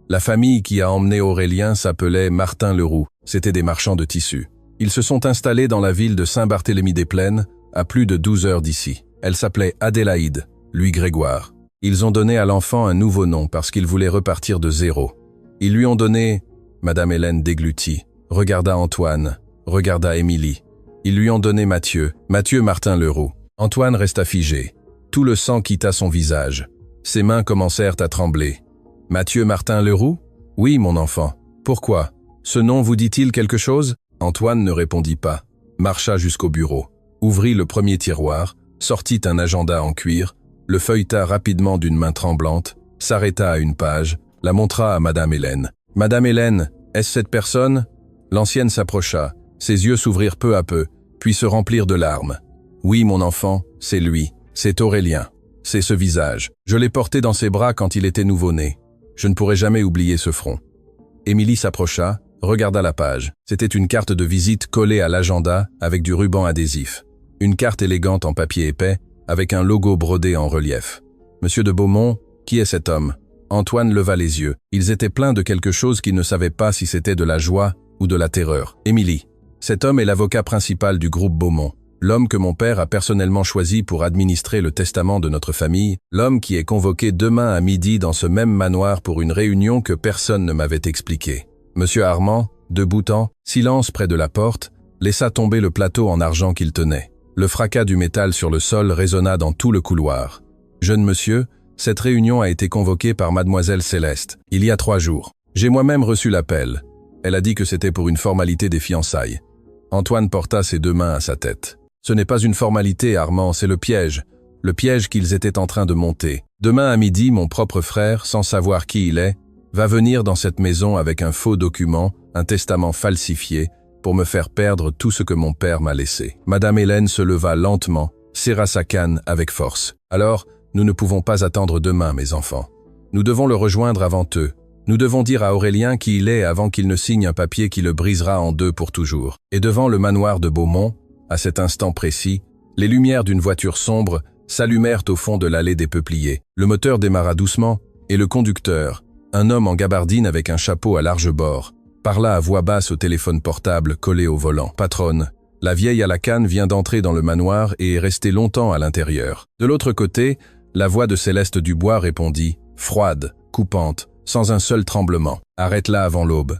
[SPEAKER 1] La famille qui a emmené Aurélien s'appelait Martin Leroux. C'étaient des marchands de tissus. Ils se sont installés dans la ville de Saint-Barthélemy-des-Plaines, à plus de 12 heures d'ici. Elle s'appelait Adélaïde, lui Grégoire. Ils ont donné à l'enfant un nouveau nom parce qu'il voulait repartir de zéro. Ils lui ont donné... Madame Hélène déglutit, regarda Antoine, regarda Émilie. Ils lui ont donné Mathieu Martin Leroux. Antoine resta figé. Tout le sang quitta son visage. Ses mains commencèrent à trembler. Mathieu Martin Leroux ? Oui, mon enfant. Pourquoi ? Ce nom vous dit-il quelque chose ? Antoine ne répondit pas. Marcha jusqu'au bureau. Ouvrit le premier tiroir, sortit un agenda en cuir, le feuilleta rapidement d'une main tremblante, s'arrêta à une page, la montra à Madame Hélène. « Madame Hélène, est-ce cette personne ?» L'ancienne s'approcha. Ses yeux s'ouvrirent peu à peu, puis se remplirent de larmes. « Oui, mon enfant, c'est lui. C'est Aurélien. C'est ce visage. Je l'ai porté dans ses bras quand il était nouveau-né. Je ne pourrai jamais oublier ce front. » Émilie s'approcha, regarda la page. C'était une carte de visite collée à l'agenda avec du ruban adhésif. Une carte élégante en papier épais, avec un logo brodé en relief. « Monsieur de Beaumont, qui est cet homme ?» Antoine leva les yeux. Ils étaient pleins de quelque chose qu'il ne savait pas si c'était de la joie ou de la terreur. « Émilie, cet homme est l'avocat principal du groupe Beaumont. L'homme que mon père a personnellement choisi pour administrer le testament de notre famille, l'homme qui est convoqué demain à midi dans ce même manoir pour une réunion que personne ne m'avait expliquée. » Monsieur Armand, debout-en, silence près de la porte, laissa tomber le plateau en argent qu'il tenait. Le fracas du métal sur le sol résonna dans tout le couloir. « Jeune monsieur, cette réunion a été convoquée par mademoiselle Céleste, il y a 3 jours. J'ai moi-même reçu l'appel. Elle a dit que c'était pour une formalité des fiançailles. » Antoine porta ses 2 mains à sa tête. « Ce n'est pas une formalité, Armand, c'est le piège qu'ils étaient en train de monter. Demain à midi, mon propre frère, sans savoir qui il est, va venir dans cette maison avec un faux document, un testament falsifié, pour me faire perdre tout ce que mon père m'a laissé. » Madame Hélène se leva lentement, serra sa canne avec force. « Alors, nous ne pouvons pas attendre demain, mes enfants. Nous devons le rejoindre avant eux. Nous devons dire à Aurélien qui il est avant qu'il ne signe un papier qui le brisera en 2 pour toujours. » Et devant le manoir de Beaumont, à cet instant précis, les lumières d'une voiture sombre s'allumèrent au fond de l'allée des peupliers. Le moteur démarra doucement, et le conducteur, un homme en gabardine avec un chapeau à large bord, parla à voix basse au téléphone portable collé au volant. « Patronne, la vieille à la canne vient d'entrer dans le manoir et est restée longtemps à l'intérieur. » De l'autre côté, la voix de Céleste Dubois répondit, froide, coupante, sans un seul tremblement. « Arrête-la avant l'aube.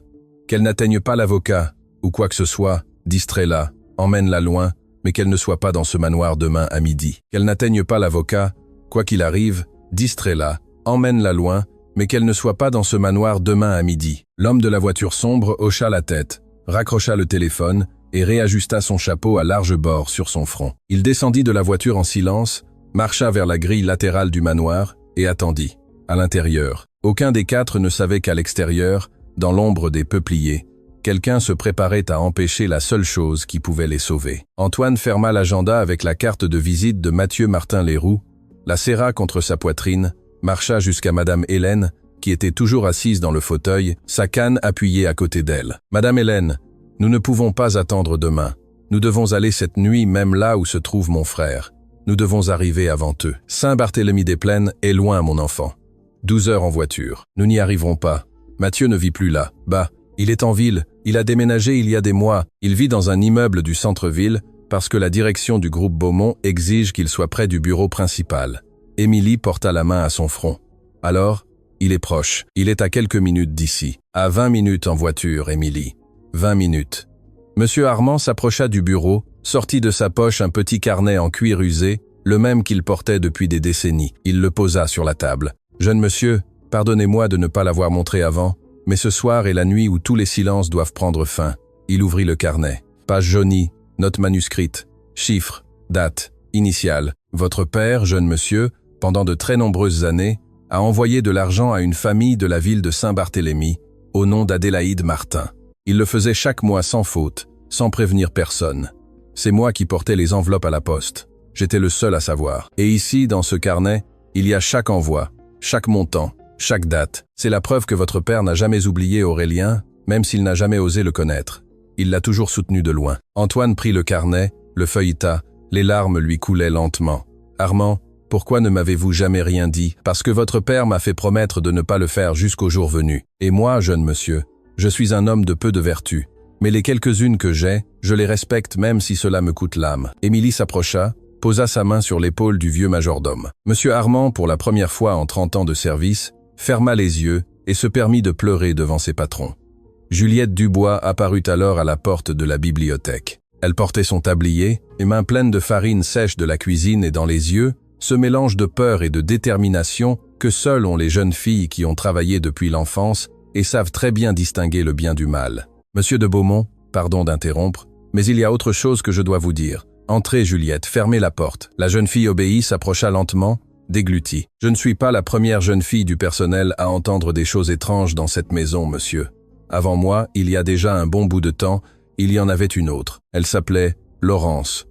[SPEAKER 1] Qu'elle n'atteigne pas l'avocat, ou quoi que ce soit, distrais-la, emmène-la loin, mais qu'elle ne soit pas dans ce manoir demain à midi. Qu'elle n'atteigne pas l'avocat, quoi qu'il arrive, distrais-la, emmène-la loin, mais qu'elle ne soit pas dans ce manoir demain à midi. » L'homme de la voiture sombre hocha la tête, raccrocha le téléphone et réajusta son chapeau à large bord sur son front. Il descendit de la voiture en silence, marcha vers la grille latérale du manoir et attendit. À l'intérieur, aucun des 4 ne savait qu'à l'extérieur, dans l'ombre des peupliers, quelqu'un se préparait à empêcher la seule chose qui pouvait les sauver. Antoine ferma l'agenda avec la carte de visite de Mathieu Martin Leroux, la serra contre sa poitrine, marcha jusqu'à Madame Hélène, qui était toujours assise dans le fauteuil, sa canne appuyée à côté d'elle. « Madame Hélène, nous ne pouvons pas attendre demain. Nous devons aller cette nuit même là où se trouve mon frère. Nous devons arriver avant eux. Saint-Barthélemy-des-Plaines est loin, mon enfant. 12 heures en voiture. Nous n'y arriverons pas. Mathieu ne vit plus là. Bah, il est en ville, Il a déménagé il y a des mois. Il vit dans un immeuble du centre-ville parce que la direction du groupe Beaumont exige qu'il soit près du bureau principal. Émilie porta la main à son front. Alors, il est proche. Il est à quelques minutes d'ici. À 20 minutes en voiture, Émilie. 20 minutes. Monsieur Armand s'approcha du bureau, sortit de sa poche un petit carnet en cuir usé, le même qu'il portait depuis des décennies. Il le posa sur la table. « Jeune monsieur, pardonnez-moi de ne pas l'avoir montré avant, mais ce soir est la nuit où tous les silences doivent prendre fin. » Il ouvrit le carnet. Page jaunie, note manuscrite, chiffres, date, initiale. Votre père, jeune monsieur, pendant de très nombreuses années, a envoyé de l'argent à une famille de la ville de Saint-Barthélemy, au nom d'Adélaïde Martin. Il le faisait chaque mois sans faute, sans prévenir personne. C'est moi qui portais les enveloppes à la poste. J'étais le seul à savoir. Et ici, dans ce carnet, il y a chaque envoi, chaque montant, chaque date. C'est la preuve que votre père n'a jamais oublié Aurélien, même s'il n'a jamais osé le connaître. Il l'a toujours soutenu de loin. Antoine prit le carnet, le feuilleta, les larmes lui coulaient lentement. « Armand, pourquoi ne m'avez-vous jamais rien dit? Parce que votre père m'a fait promettre de ne pas le faire jusqu'au jour venu. Et moi, jeune monsieur, je suis un homme de peu de vertu. Mais les quelques-unes que j'ai, je les respecte même si cela me coûte l'âme. » Émilie s'approcha, posa sa main sur l'épaule du vieux majordome. Monsieur Armand, pour la première fois en 30 ans de service, ferma les yeux et se permit de pleurer devant ses patrons. Juliette Dubois apparut alors à la porte de la bibliothèque. Elle portait son tablier, les mains pleines de farine sèche de la cuisine et dans les yeux, ce mélange de peur et de détermination que seules ont les jeunes filles qui ont travaillé depuis l'enfance et savent très bien distinguer le bien du mal. « Monsieur de Beaumont, pardon d'interrompre, mais il y a autre chose que je dois vous dire. Entrez, Juliette, fermez la porte. » La jeune fille obéit, s'approcha lentement, déglutit. « Je ne suis pas la première jeune fille du personnel à entendre des choses étranges dans cette maison, monsieur. Avant moi, il y a déjà un bon bout de temps, il y en avait une autre. Elle s'appelait Laurence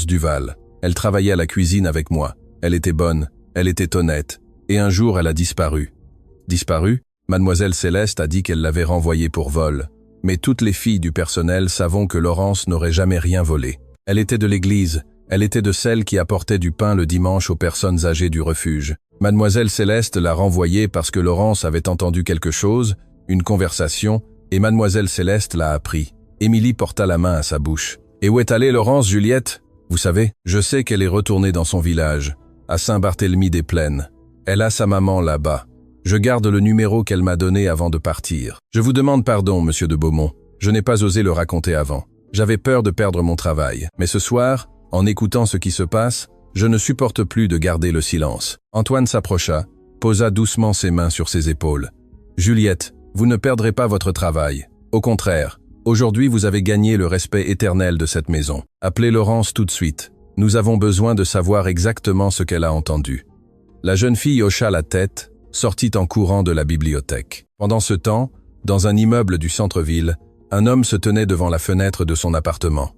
[SPEAKER 1] Duval. Elle travaillait à la cuisine avec moi. Elle était bonne, elle était honnête, et un jour elle a disparu. » « Disparu ? Mademoiselle Céleste a dit qu'elle l'avait renvoyée pour vol. Mais toutes les filles du personnel savons que Laurence n'aurait jamais rien volé. Elle était de l'église, elle était de celles qui apportaient du pain le dimanche aux personnes âgées du refuge. Mademoiselle Céleste l'a renvoyée parce que Laurence avait entendu quelque chose, une conversation, et Mademoiselle Céleste l'a appris. Émilie porta la main à sa bouche. « Et où est allée Laurence, Juliette ? Vous savez, je sais qu'elle est retournée dans son village, à Saint-Barthélemy-des-Plaines. Elle a sa maman là-bas. Je garde le numéro qu'elle m'a donné avant de partir. Je vous demande pardon, monsieur de Beaumont. Je n'ai pas osé le raconter avant. J'avais peur de perdre mon travail. Mais ce soir, en écoutant ce qui se passe, je ne supporte plus de garder le silence. » Antoine s'approcha, posa doucement ses mains sur ses épaules. « Juliette, vous ne perdrez pas votre travail. Au contraire, aujourd'hui vous avez gagné le respect éternel de cette maison. Appelez Laurence tout de suite. Nous avons besoin de savoir exactement ce qu'elle a entendu. » La jeune fille hocha la tête, sortit en courant de la bibliothèque. Pendant ce temps, dans un immeuble du centre-ville, un homme se tenait devant la fenêtre de son appartement.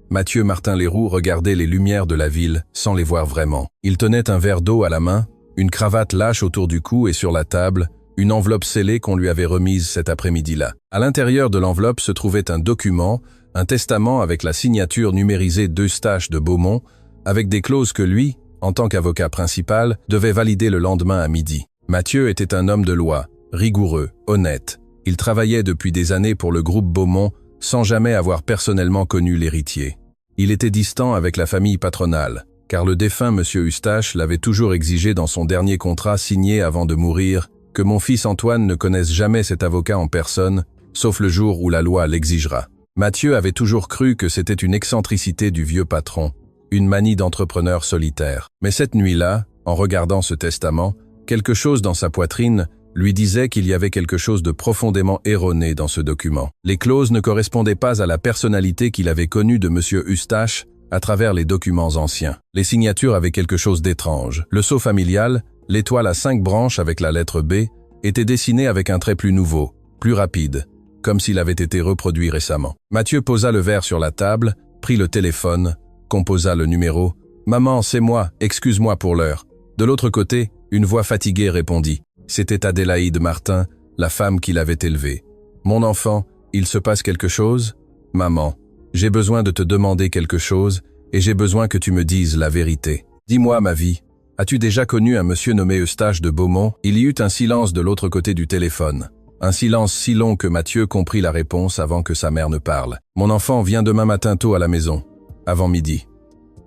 [SPEAKER 1] Mathieu Martin-Leroux regardait les lumières de la ville sans les voir vraiment. Il tenait un verre d'eau à la main, une cravate lâche autour du cou et sur la table, une enveloppe scellée qu'on lui avait remise cet après-midi-là. À l'intérieur de l'enveloppe se trouvait un document, un testament avec la signature numérisée d'Eustache de Beaumont, avec des clauses que lui, en tant qu'avocat principal, devait valider le lendemain à midi. Mathieu était un homme de loi, rigoureux, honnête. Il travaillait depuis des années pour le groupe Beaumont sans jamais avoir personnellement connu l'héritier. Il était distant avec la famille patronale, car le défunt monsieur Eustache l'avait toujours exigé dans son dernier contrat signé avant de mourir, que mon fils Antoine ne connaisse jamais cet avocat en personne, sauf le jour où la loi l'exigera. Mathieu avait toujours cru que c'était une excentricité du vieux patron, une manie d'entrepreneur solitaire. Mais cette nuit-là, en regardant ce testament, quelque chose dans sa poitrine lui disait qu'il y avait quelque chose de profondément erroné dans ce document. Les clauses ne correspondaient pas à la personnalité qu'il avait connue de M. Eustache à travers les documents anciens. Les signatures avaient quelque chose d'étrange. Le sceau familial, l'étoile à 5 branches avec la lettre B, était dessiné avec un trait plus nouveau, plus rapide, comme s'il avait été reproduit récemment. Mathieu posa le verre sur la table, prit le téléphone, composa le numéro. « Maman, c'est moi, excuse-moi pour l'heure. » De l'autre côté, une voix fatiguée répondit. C'était Adélaïde Martin, la femme qui l'avait élevée. « Mon enfant, il se passe quelque chose ? Maman, j'ai besoin de te demander quelque chose et j'ai besoin que tu me dises la vérité. Dis-moi, ma vie, as-tu déjà connu un monsieur nommé Eustache de Beaumont ?» Il y eut un silence de l'autre côté du téléphone. Un silence si long que Mathieu comprit la réponse avant que sa mère ne parle. « Mon enfant, viens demain matin tôt à la maison, avant midi.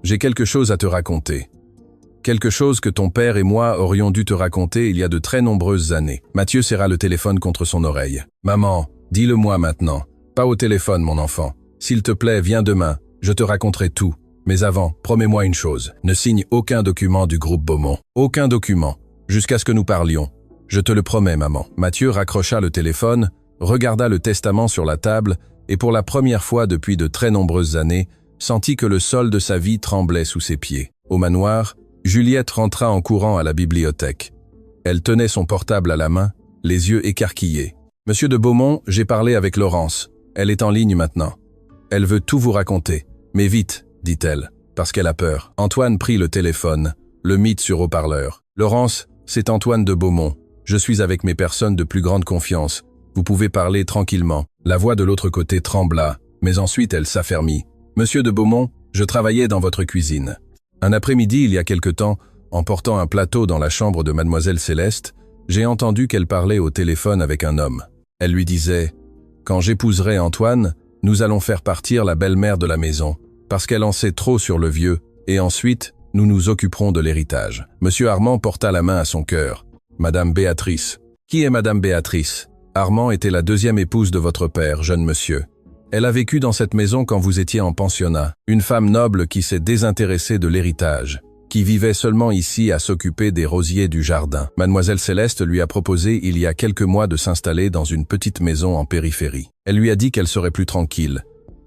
[SPEAKER 1] J'ai quelque chose à te raconter. Quelque chose que ton père et moi aurions dû te raconter il y a de très nombreuses années. » Mathieu serra le téléphone contre son oreille. « Maman, dis-le-moi maintenant. Pas au téléphone, mon enfant. S'il te plaît, viens demain. Je te raconterai tout. Mais avant, promets-moi une chose. Ne signe aucun document du groupe Beaumont. Aucun document. Jusqu'à ce que nous parlions. Je te le promets, maman. » Mathieu raccrocha le téléphone, regarda le testament sur la table et pour la première fois depuis de très nombreuses années, sentit que le sol de sa vie tremblait sous ses pieds. Au manoir, Juliette rentra en courant à la bibliothèque. Elle tenait son portable à la main, les yeux écarquillés. « Monsieur de Beaumont, j'ai parlé avec Laurence. Elle est en ligne maintenant. Elle veut tout vous raconter. Mais vite, dit-elle, parce qu'elle a peur. » Antoine prit le téléphone, le mit sur haut-parleur. « Laurence, c'est Antoine de Beaumont. Je suis avec mes personnes de plus grande confiance. Vous pouvez parler tranquillement. » La voix de l'autre côté trembla, mais ensuite elle s'affermit. « Monsieur de Beaumont, je travaillais dans votre cuisine. Un après-midi, il y a quelque temps, en portant un plateau dans la chambre de Mademoiselle Céleste, j'ai entendu qu'elle parlait au téléphone avec un homme. Elle lui disait « Quand j'épouserai Antoine, nous allons faire partir la belle-mère de la maison, parce qu'elle en sait trop sur le vieux, et ensuite, nous nous occuperons de l'héritage. » Monsieur Armand porta la main à son cœur. « Madame Béatrice. » « Qui est Madame Béatrice ? » « Armand était la deuxième épouse de votre père, jeune monsieur. Elle a vécu dans cette maison quand vous étiez en pensionnat. Une femme noble qui s'est désintéressée de l'héritage, qui vivait seulement ici à s'occuper des rosiers du jardin. Mademoiselle Céleste lui a proposé il y a quelques mois de s'installer dans une petite maison en périphérie. Elle lui a dit qu'elle serait plus tranquille.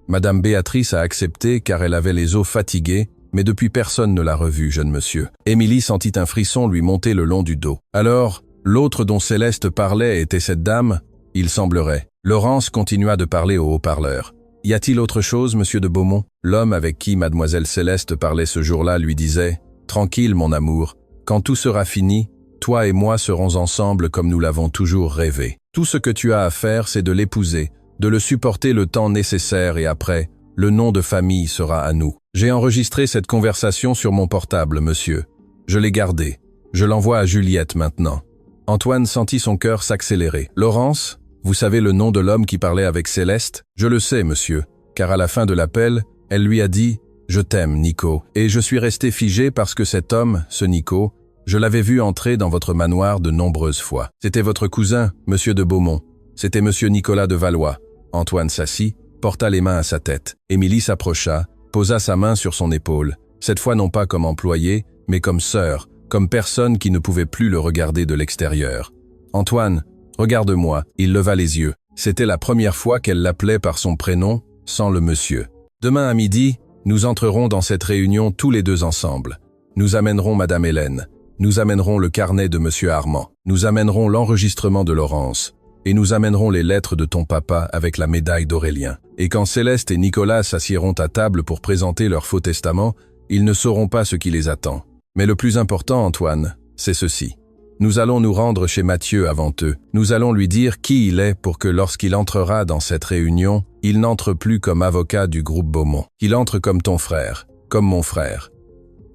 [SPEAKER 1] Madame Béatrice a accepté car elle avait les os fatigués, mais depuis personne ne l'a revue, jeune monsieur. Émilie sentit un frisson lui monter le long du dos. Alors, l'autre dont Céleste parlait était cette dame, il semblerait. Laurence continua de parler au haut-parleur. « Y a-t-il autre chose, monsieur de Beaumont ?» L'homme avec qui Mademoiselle Céleste parlait ce jour-là lui disait « Tranquille, mon amour, quand tout sera fini, toi et moi serons ensemble comme nous l'avons toujours rêvé. Tout ce que tu as à faire, c'est de l'épouser, de le supporter le temps nécessaire et après, le nom de famille sera à nous. J'ai enregistré cette conversation sur mon portable, monsieur. Je l'ai gardé. Je l'envoie à Juliette maintenant. » Antoine sentit son cœur s'accélérer. « Laurence ? Vous savez le nom de l'homme qui parlait avec Céleste ? » « Je le sais, monsieur, car à la fin de l'appel, elle lui a dit « Je t'aime, Nico ». Et je suis resté figé parce que cet homme, ce Nico, je l'avais vu entrer dans votre manoir de nombreuses fois. C'était votre cousin, monsieur de Beaumont. C'était monsieur Nicolas de Valois. Antoine s'assit, porta les mains à sa tête. Émilie s'approcha, posa sa main sur son épaule, cette fois non pas comme employée, mais comme sœur, comme personne qui ne pouvait plus le regarder de l'extérieur. « Antoine, regarde-moi », il leva les yeux. C'était la première fois qu'elle l'appelait par son prénom, sans le monsieur. « Demain à midi, nous entrerons dans cette réunion tous les deux ensemble. Nous amènerons Madame Hélène, nous amènerons le carnet de monsieur Armand, nous amènerons l'enregistrement de Laurence, et nous amènerons les lettres de ton papa avec la médaille d'Aurélien. Et quand Céleste et Nicolas s'assiéront à table pour présenter leur faux testament, ils ne sauront pas ce qui les attend. Mais le plus important, Antoine, c'est ceci. Nous allons nous rendre chez Mathieu avant eux. Nous allons lui dire qui il est pour que lorsqu'il entrera dans cette réunion, il n'entre plus comme avocat du groupe Beaumont. Qu'il entre comme ton frère, comme mon frère. »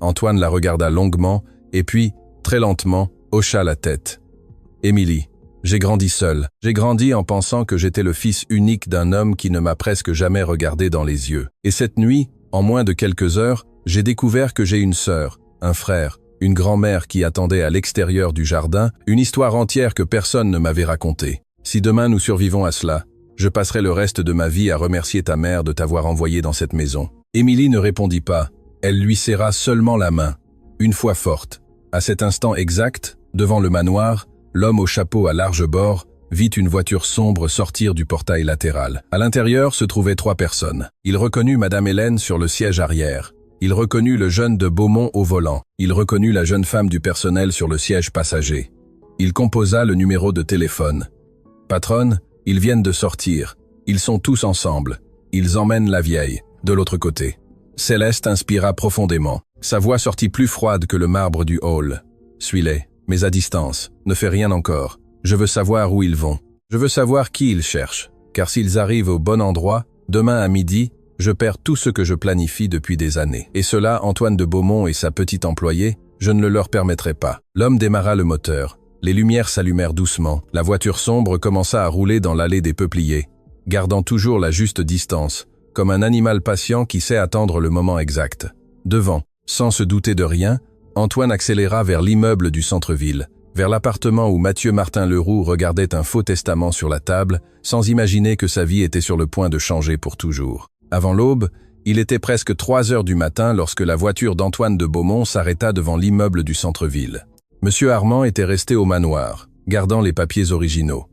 [SPEAKER 1] Antoine la regarda longuement et puis, très lentement, hocha la tête. « Émilie, j'ai grandi seul. J'ai grandi en pensant que j'étais le fils unique d'un homme qui ne m'a presque jamais regardé dans les yeux. Et cette nuit, en moins de quelques heures, j'ai découvert que j'ai une sœur, un frère, une grand-mère qui attendait à l'extérieur du jardin, une histoire entière que personne ne m'avait racontée. Si demain nous survivons à cela, je passerai le reste de ma vie à remercier ta mère de t'avoir envoyé dans cette maison. » Émilie ne répondit pas. Elle lui serra seulement la main, une fois forte. À cet instant exact, devant le manoir, l'homme au chapeau à large bord vit une voiture sombre sortir du portail latéral. À l'intérieur se trouvaient 3 personnes. Il reconnut Madame Hélène sur le siège arrière. Il reconnut le jeune de Beaumont au volant. Il reconnut la jeune femme du personnel sur le siège passager. Il composa le numéro de téléphone. « Patronne, ils viennent de sortir. Ils sont tous ensemble. Ils emmènent la vieille, de l'autre côté. » Céleste inspira profondément. Sa voix sortit plus froide que le marbre du hall. « Suis-les, mais à distance. Ne fais rien encore. Je veux savoir où ils vont. Je veux savoir qui ils cherchent. Car s'ils arrivent au bon endroit, demain à midi, je perds tout ce que je planifie depuis des années. Et cela, Antoine de Beaumont et sa petite employée, je ne le leur permettrai pas. » L'homme démarra le moteur. Les lumières s'allumèrent doucement. La voiture sombre commença à rouler dans l'allée des peupliers, gardant toujours la juste distance, comme un animal patient qui sait attendre le moment exact. Devant, sans se douter de rien, Antoine accéléra vers l'immeuble du centre-ville, vers l'appartement où Mathieu Martin Leroux regardait un faux testament sur la table, sans imaginer que sa vie était sur le point de changer pour toujours. Avant l'aube, il était presque 3 heures du matin lorsque la voiture d'Antoine de Beaumont s'arrêta devant l'immeuble du centre-ville. Monsieur Armand était resté au manoir, gardant les papiers originaux.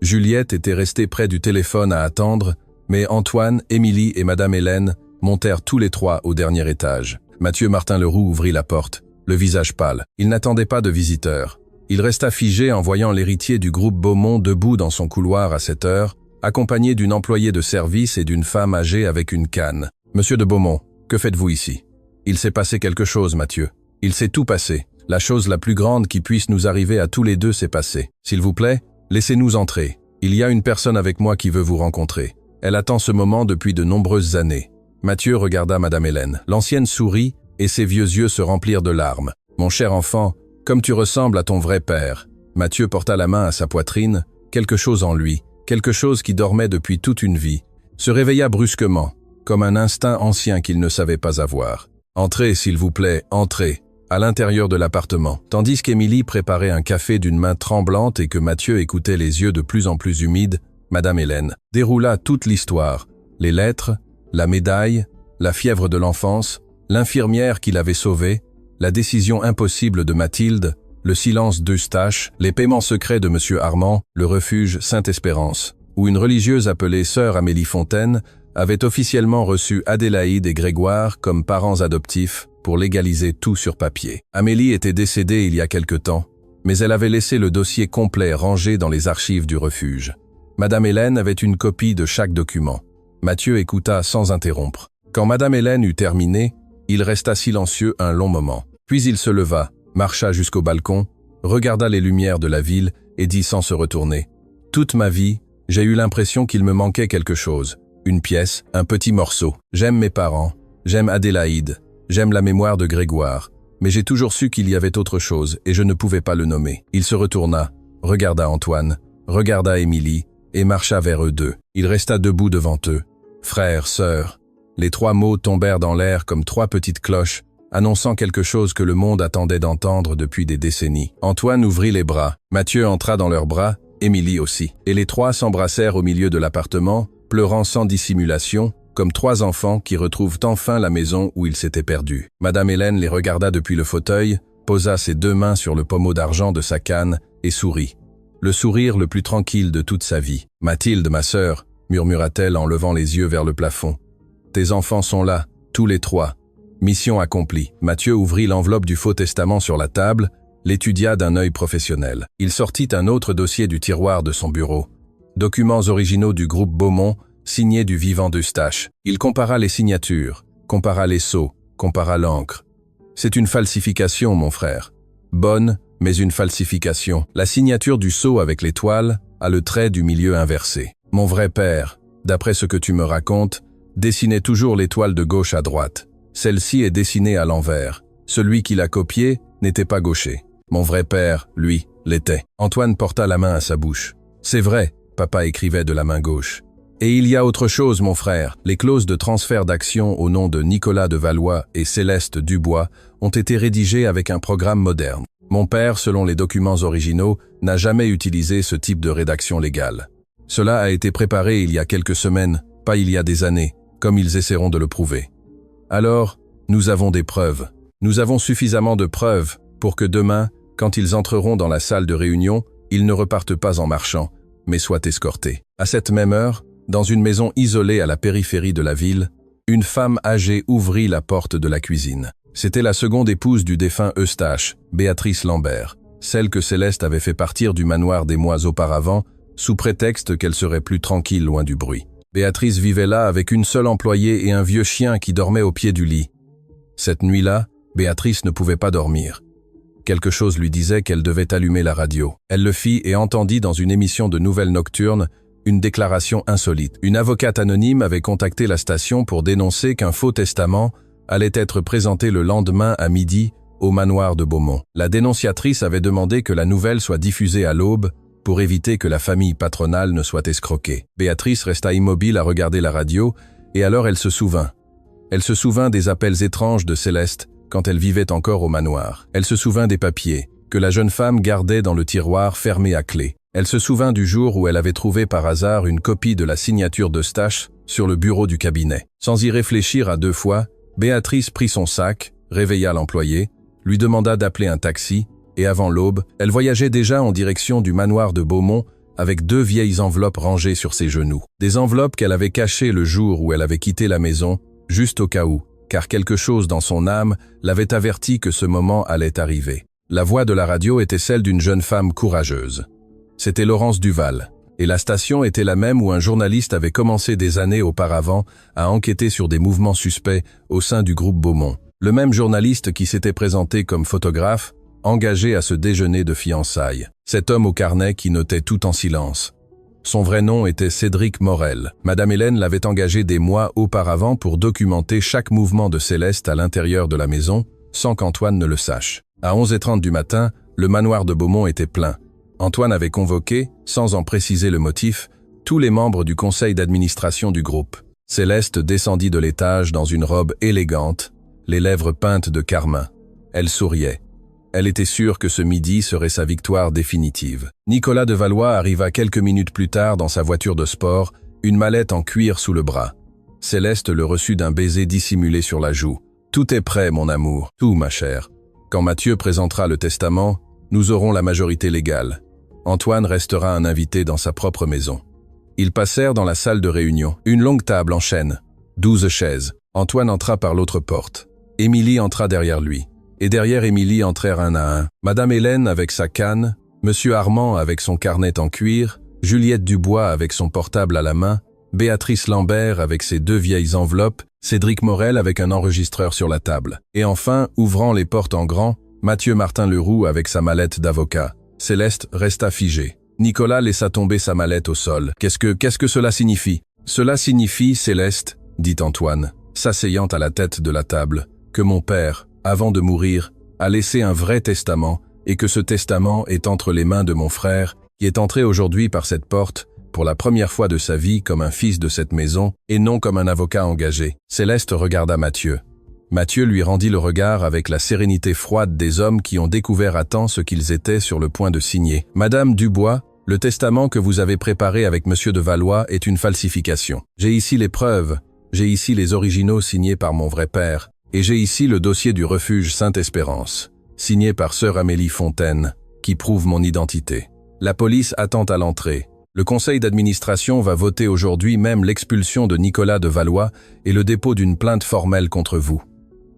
[SPEAKER 1] Juliette était restée près du téléphone à attendre, mais Antoine, Émilie et Madame Hélène montèrent tous les trois au dernier étage. Mathieu Martin Leroux ouvrit la porte, le visage pâle. Il n'attendait pas de visiteurs. Il resta figé en voyant l'héritier du groupe Beaumont debout dans son couloir à cette heure, accompagné d'une employée de service et d'une femme âgée avec une canne. « Monsieur de Beaumont, que faites-vous ici ?»« Il s'est passé quelque chose, Mathieu. Il s'est tout passé. La chose la plus grande qui puisse nous arriver à tous les deux s'est passée. S'il vous plaît, laissez-nous entrer. Il y a une personne avec moi qui veut vous rencontrer. Elle attend ce moment depuis de nombreuses années. » Mathieu regarda Madame Hélène. L'ancienne sourit et ses vieux yeux se remplirent de larmes. « Mon cher enfant, comme tu ressembles à ton vrai père. » Mathieu porta la main à sa poitrine. Quelque chose en lui, quelque chose qui dormait depuis toute une vie, se réveilla brusquement, comme un instinct ancien qu'il ne savait pas avoir. « Entrez, s'il vous plaît, entrez. » À l'intérieur de l'appartement, tandis qu'Émilie préparait un café d'une main tremblante et que Mathieu écoutait les yeux de plus en plus humides, Madame Hélène déroula toute l'histoire, les lettres, la médaille, la fièvre de l'enfance, l'infirmière qui l'avait sauvée, la décision impossible de Mathilde, le silence d'Eustache, les paiements secrets de Monsieur Armand, le refuge Sainte-Espérance, où une religieuse appelée Sœur Amélie Fontaine avait officiellement reçu Adélaïde et Grégoire comme parents adoptifs pour légaliser tout sur papier. Amélie était décédée il y a quelque temps, mais elle avait laissé le dossier complet rangé dans les archives du refuge. Madame Hélène avait une copie de chaque document. Mathieu écouta sans interrompre. Quand Madame Hélène eut terminé, il resta silencieux un long moment. Puis il se leva, marcha jusqu'au balcon, regarda les lumières de la ville et dit sans se retourner : « Toute ma vie, j'ai eu l'impression qu'il me manquait quelque chose. Une pièce, un petit morceau. J'aime mes parents, j'aime Adélaïde, j'aime la mémoire de Grégoire, mais j'ai toujours su qu'il y avait autre chose et je ne pouvais pas le nommer. » Il se retourna, regarda Antoine, regarda Émilie et marcha vers eux deux. Il resta debout devant eux. Frère, sœur. Les 3 mots tombèrent dans l'air comme 3 petites cloches, annonçant quelque chose que le monde attendait d'entendre depuis des décennies. Antoine ouvrit les bras, Mathieu entra dans leurs bras, Émilie aussi. Et les 3 s'embrassèrent au milieu de l'appartement, pleurant sans dissimulation, comme 3 enfants qui retrouvent enfin la maison où ils s'étaient perdus. Madame Hélène les regarda depuis le fauteuil, posa ses 2 mains sur le pommeau d'argent de sa canne et sourit. Le sourire le plus tranquille de toute sa vie. « Mathilde, ma sœur, » murmura-t-elle en levant les yeux vers le plafond. « Tes enfants sont là, tous les 3. Mission accomplie. » Mathieu ouvrit l'enveloppe du faux testament sur la table, l'étudia d'un œil professionnel. Il sortit un autre dossier du tiroir de son bureau. Documents originaux du groupe Beaumont, signés du vivant d'Eustache. Il compara les signatures, compara les sceaux, compara l'encre. « C'est une falsification, mon frère. Bonne, mais une falsification. La signature du sceau avec l'étoile a le trait du milieu inversé. Mon vrai père, d'après ce que tu me racontes, dessinait toujours l'étoile de gauche à droite. Celle-ci est dessinée à l'envers. Celui qui l'a copiée n'était pas gaucher. Mon vrai père, lui, l'était. » Antoine porta la main à sa bouche. « C'est vrai, papa écrivait de la main gauche. Et il y a autre chose, mon frère. Les clauses de transfert d'actions au nom de Nicolas de Valois et Céleste Dubois ont été rédigées avec un programme moderne. Mon père, selon les documents originaux, n'a jamais utilisé ce type de rédaction légale. Cela a été préparé il y a quelques semaines, pas il y a des années, comme ils essaieront de le prouver. Alors, nous avons des preuves. Nous avons suffisamment de preuves pour que demain, quand ils entreront dans la salle de réunion, ils ne repartent pas en marchant, mais soient escortés. À cette même heure, dans une maison isolée à la périphérie de la ville, une femme âgée ouvrit la porte de la cuisine. C'était la seconde épouse du défunt Eustache, Béatrice Lambert, celle que Céleste avait fait partir du manoir des mois auparavant, sous prétexte qu'elle serait plus tranquille loin du bruit. Béatrice vivait là avec une seule employée et un vieux chien qui dormait au pied du lit. Cette nuit-là, Béatrice ne pouvait pas dormir. Quelque chose lui disait qu'elle devait allumer la radio. Elle le fit et entendit dans une émission de nouvelles nocturnes une déclaration insolite. Une avocate anonyme avait contacté la station pour dénoncer qu'un faux testament allait être présenté le lendemain à midi au manoir de Beaumont. La dénonciatrice avait demandé que la nouvelle soit diffusée à l'aube pour éviter que la famille patronale ne soit escroquée. Béatrice resta immobile à regarder la radio, et alors elle se souvint. Elle se souvint des appels étranges de Céleste quand elle vivait encore au manoir. Elle se souvint des papiers que la jeune femme gardait dans le tiroir fermé à clé. Elle se souvint du jour où elle avait trouvé par hasard une copie de la signature d'Eustache sur le bureau du cabinet. Sans y réfléchir à deux fois, Béatrice prit son sac, réveilla l'employé, lui demanda d'appeler un taxi, et avant l'aube, elle voyageait déjà en direction du manoir de Beaumont avec 2 vieilles enveloppes rangées sur ses genoux. Des enveloppes qu'elle avait cachées le jour où elle avait quitté la maison, juste au cas où, car quelque chose dans son âme l'avait averti que ce moment allait arriver. La voix de la radio était celle d'une jeune femme courageuse. C'était Laurence Duval, et la station était la même où un journaliste avait commencé des années auparavant à enquêter sur des mouvements suspects au sein du groupe Beaumont. Le même journaliste qui s'était présenté comme photographe, engagé à ce déjeuner de fiançailles. Cet homme au carnet qui notait tout en silence. Son vrai nom était Cédric Morel. Madame Hélène l'avait engagé des mois auparavant pour documenter chaque mouvement de Céleste à l'intérieur de la maison, sans qu'Antoine ne le sache. À 11h30 du matin, le manoir de Beaumont était plein. Antoine avait convoqué, sans en préciser le motif, tous les membres du conseil d'administration du groupe. Céleste descendit de l'étage dans une robe élégante, les lèvres peintes de carmin. Elle souriait. Elle était sûre que ce midi serait sa victoire définitive. Nicolas de Valois arriva quelques minutes plus tard dans sa voiture de sport, une mallette en cuir sous le bras. Céleste le reçut d'un baiser dissimulé sur la joue. « Tout est prêt, mon amour. Tout, ma chère. Quand Mathieu présentera le testament, nous aurons la majorité légale. Antoine restera un invité dans sa propre maison. » Ils passèrent dans la salle de réunion. Une longue table en chêne, 12 chaises. Antoine entra par l'autre porte. Émilie entra derrière lui. Et derrière Émilie entrèrent un à un. Madame Hélène avec sa canne, Monsieur Armand avec son carnet en cuir, Juliette Dubois avec son portable à la main, Béatrice Lambert avec ses 2 vieilles enveloppes, Cédric Morel avec un enregistreur sur la table. Et enfin, ouvrant les portes en grand, Mathieu Martin-Leroux avec sa mallette d'avocat. Céleste resta figée. Nicolas laissa tomber sa mallette au sol. « Qu'est-ce que cela signifie ?»« Cela signifie, Céleste, dit Antoine, s'asseyant à la tête de la table, que mon père, avant de mourir, a laissé un vrai testament et que ce testament est entre les mains de mon frère qui est entré aujourd'hui par cette porte pour la première fois de sa vie comme un fils de cette maison et non comme un avocat engagé. » Céleste regarda Mathieu. Mathieu lui rendit le regard avec la sérénité froide des hommes qui ont découvert à temps ce qu'ils étaient sur le point de signer. « Madame Dubois, le testament que vous avez préparé avec Monsieur de Valois est une falsification. J'ai ici les preuves, j'ai ici les originaux signés par mon vrai père, et j'ai ici le dossier du refuge Sainte-Espérance, signé par sœur Amélie Fontaine, qui prouve mon identité. La police attend à l'entrée. Le conseil d'administration va voter aujourd'hui même l'expulsion de Nicolas de Valois et le dépôt d'une plainte formelle contre vous. »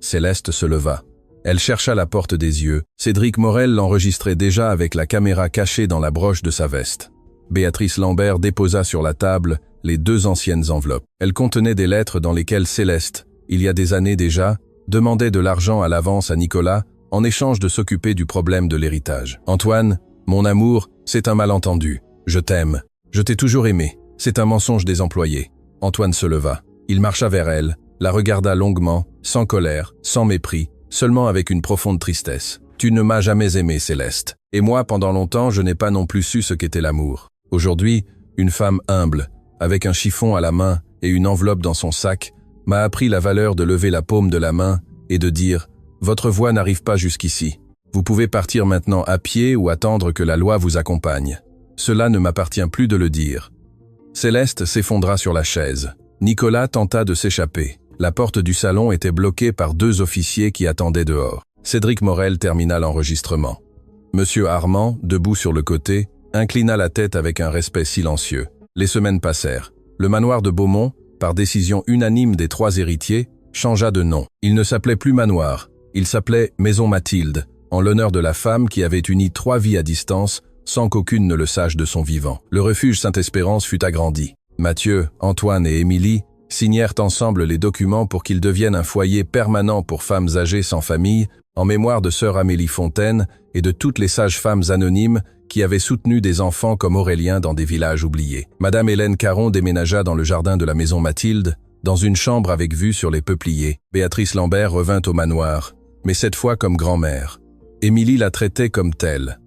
[SPEAKER 1] Céleste se leva. Elle chercha la porte des yeux. Cédric Morel l'enregistrait déjà avec la caméra cachée dans la broche de sa veste. Béatrice Lambert déposa sur la table les 2 anciennes enveloppes. Elles contenaient des lettres dans lesquelles Céleste, il y a des années déjà, demandait de l'argent à l'avance à Nicolas en échange de s'occuper du problème de l'héritage. « Antoine, mon amour, c'est un malentendu. Je t'aime. Je t'ai toujours aimé. C'est un mensonge des employés. » Antoine se leva. Il marcha vers elle, la regarda longuement, sans colère, sans mépris, seulement avec une profonde tristesse. « Tu ne m'as jamais aimé, Céleste. Et moi, pendant longtemps, je n'ai pas non plus su ce qu'était l'amour. Aujourd'hui, une femme humble, avec un chiffon à la main et une enveloppe dans son sac, m'a appris la valeur de lever la paume de la main et de dire « Votre voix n'arrive pas jusqu'ici. Vous pouvez partir maintenant à pied ou attendre que la loi vous accompagne. Cela ne m'appartient plus de le dire. » Céleste s'effondra sur la chaise. Nicolas tenta de s'échapper. La porte du salon était bloquée par 2 officiers qui attendaient dehors. Cédric Morel termina l'enregistrement. Monsieur Armand, debout sur le côté, inclina la tête avec un respect silencieux. Les semaines passèrent. Le manoir de Beaumont, par décision unanime des 3 héritiers, changea de nom. Il ne s'appelait plus manoir, il s'appelait Maison Mathilde, en l'honneur de la femme qui avait uni 3 vies à distance sans qu'aucune ne le sache de son vivant. Le refuge Sainte-Espérance fut agrandi. Mathieu, Antoine et Émilie signèrent ensemble les documents pour qu'ils deviennent un foyer permanent pour femmes âgées sans famille, en mémoire de sœur Amélie Fontaine et de toutes les sages-femmes anonymes qui avaient soutenu des enfants comme Aurélien dans des villages oubliés. Madame Hélène Caron déménagea dans le jardin de la maison Mathilde, dans une chambre avec vue sur les peupliers. Béatrice Lambert revint au manoir, mais cette fois comme grand-mère. Émilie la traitait comme telle.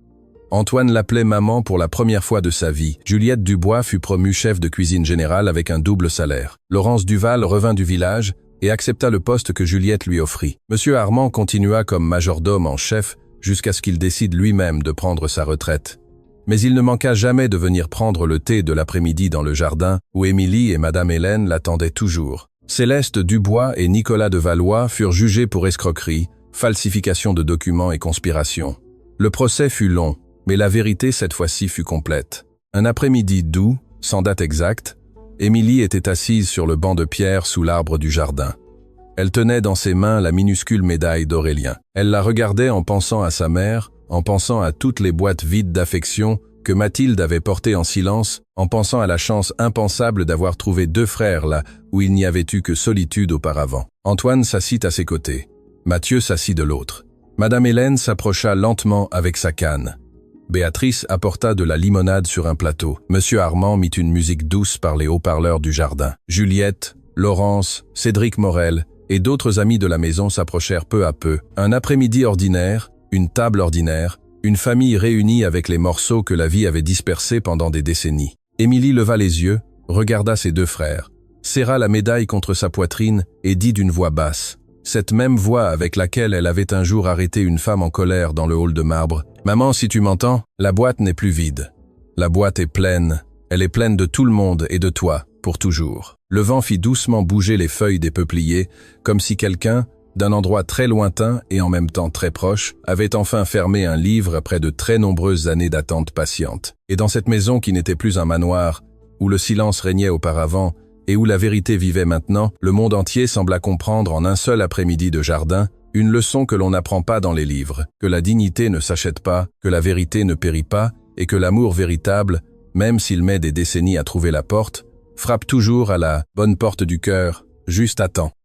[SPEAKER 1] Antoine l'appelait maman pour la première fois de sa vie. Juliette Dubois fut promue chef de cuisine générale avec un double salaire. Laurence Duval revint du village et accepta le poste que Juliette lui offrit. Monsieur Armand continua comme majordome en chef jusqu'à ce qu'il décide lui-même de prendre sa retraite. Mais il ne manqua jamais de venir prendre le thé de l'après-midi dans le jardin où Émilie et Madame Hélène l'attendaient toujours. Céleste Dubois et Nicolas de Valois furent jugés pour escroquerie, falsification de documents et conspiration. Le procès fut long, mais la vérité cette fois-ci fut complète. Un après-midi d'août, sans date exacte, Émilie était assise sur le banc de pierre sous l'arbre du jardin. Elle tenait dans ses mains la minuscule médaille d'Aurélien. Elle la regardait en pensant à sa mère, en pensant à toutes les boîtes vides d'affection que Mathilde avait portées en silence, en pensant à la chance impensable d'avoir trouvé 2 frères là où il n'y avait eu que solitude auparavant. Antoine s'assit à ses côtés. Mathieu s'assit de l'autre. Madame Hélène s'approcha lentement avec sa canne. Béatrice apporta de la limonade sur un plateau. Monsieur Armand mit une musique douce par les haut-parleurs du jardin. Juliette, Laurence, Cédric Morel et d'autres amis de la maison s'approchèrent peu à peu. Un après-midi ordinaire, une table ordinaire, une famille réunie avec les morceaux que la vie avait dispersés pendant des décennies. Émilie leva les yeux, regarda ses 2 frères, serra la médaille contre sa poitrine et dit d'une voix basse, cette même voix avec laquelle elle avait un jour arrêté une femme en colère dans le hall de marbre. « Maman, si tu m'entends, la boîte n'est plus vide. La boîte est pleine. Elle est pleine de tout le monde et de toi, pour toujours. » Le vent fit doucement bouger les feuilles des peupliers, comme si quelqu'un, d'un endroit très lointain et en même temps très proche, avait enfin fermé un livre après de très nombreuses années d'attente patiente. Et dans cette maison qui n'était plus un manoir, où le silence régnait auparavant, et où la vérité vivait maintenant, le monde entier sembla comprendre en un seul après-midi de jardin une leçon que l'on n'apprend pas dans les livres, que la dignité ne s'achète pas, que la vérité ne périt pas, et que l'amour véritable, même s'il met des décennies à trouver la porte, frappe toujours à la bonne porte du cœur, juste à temps.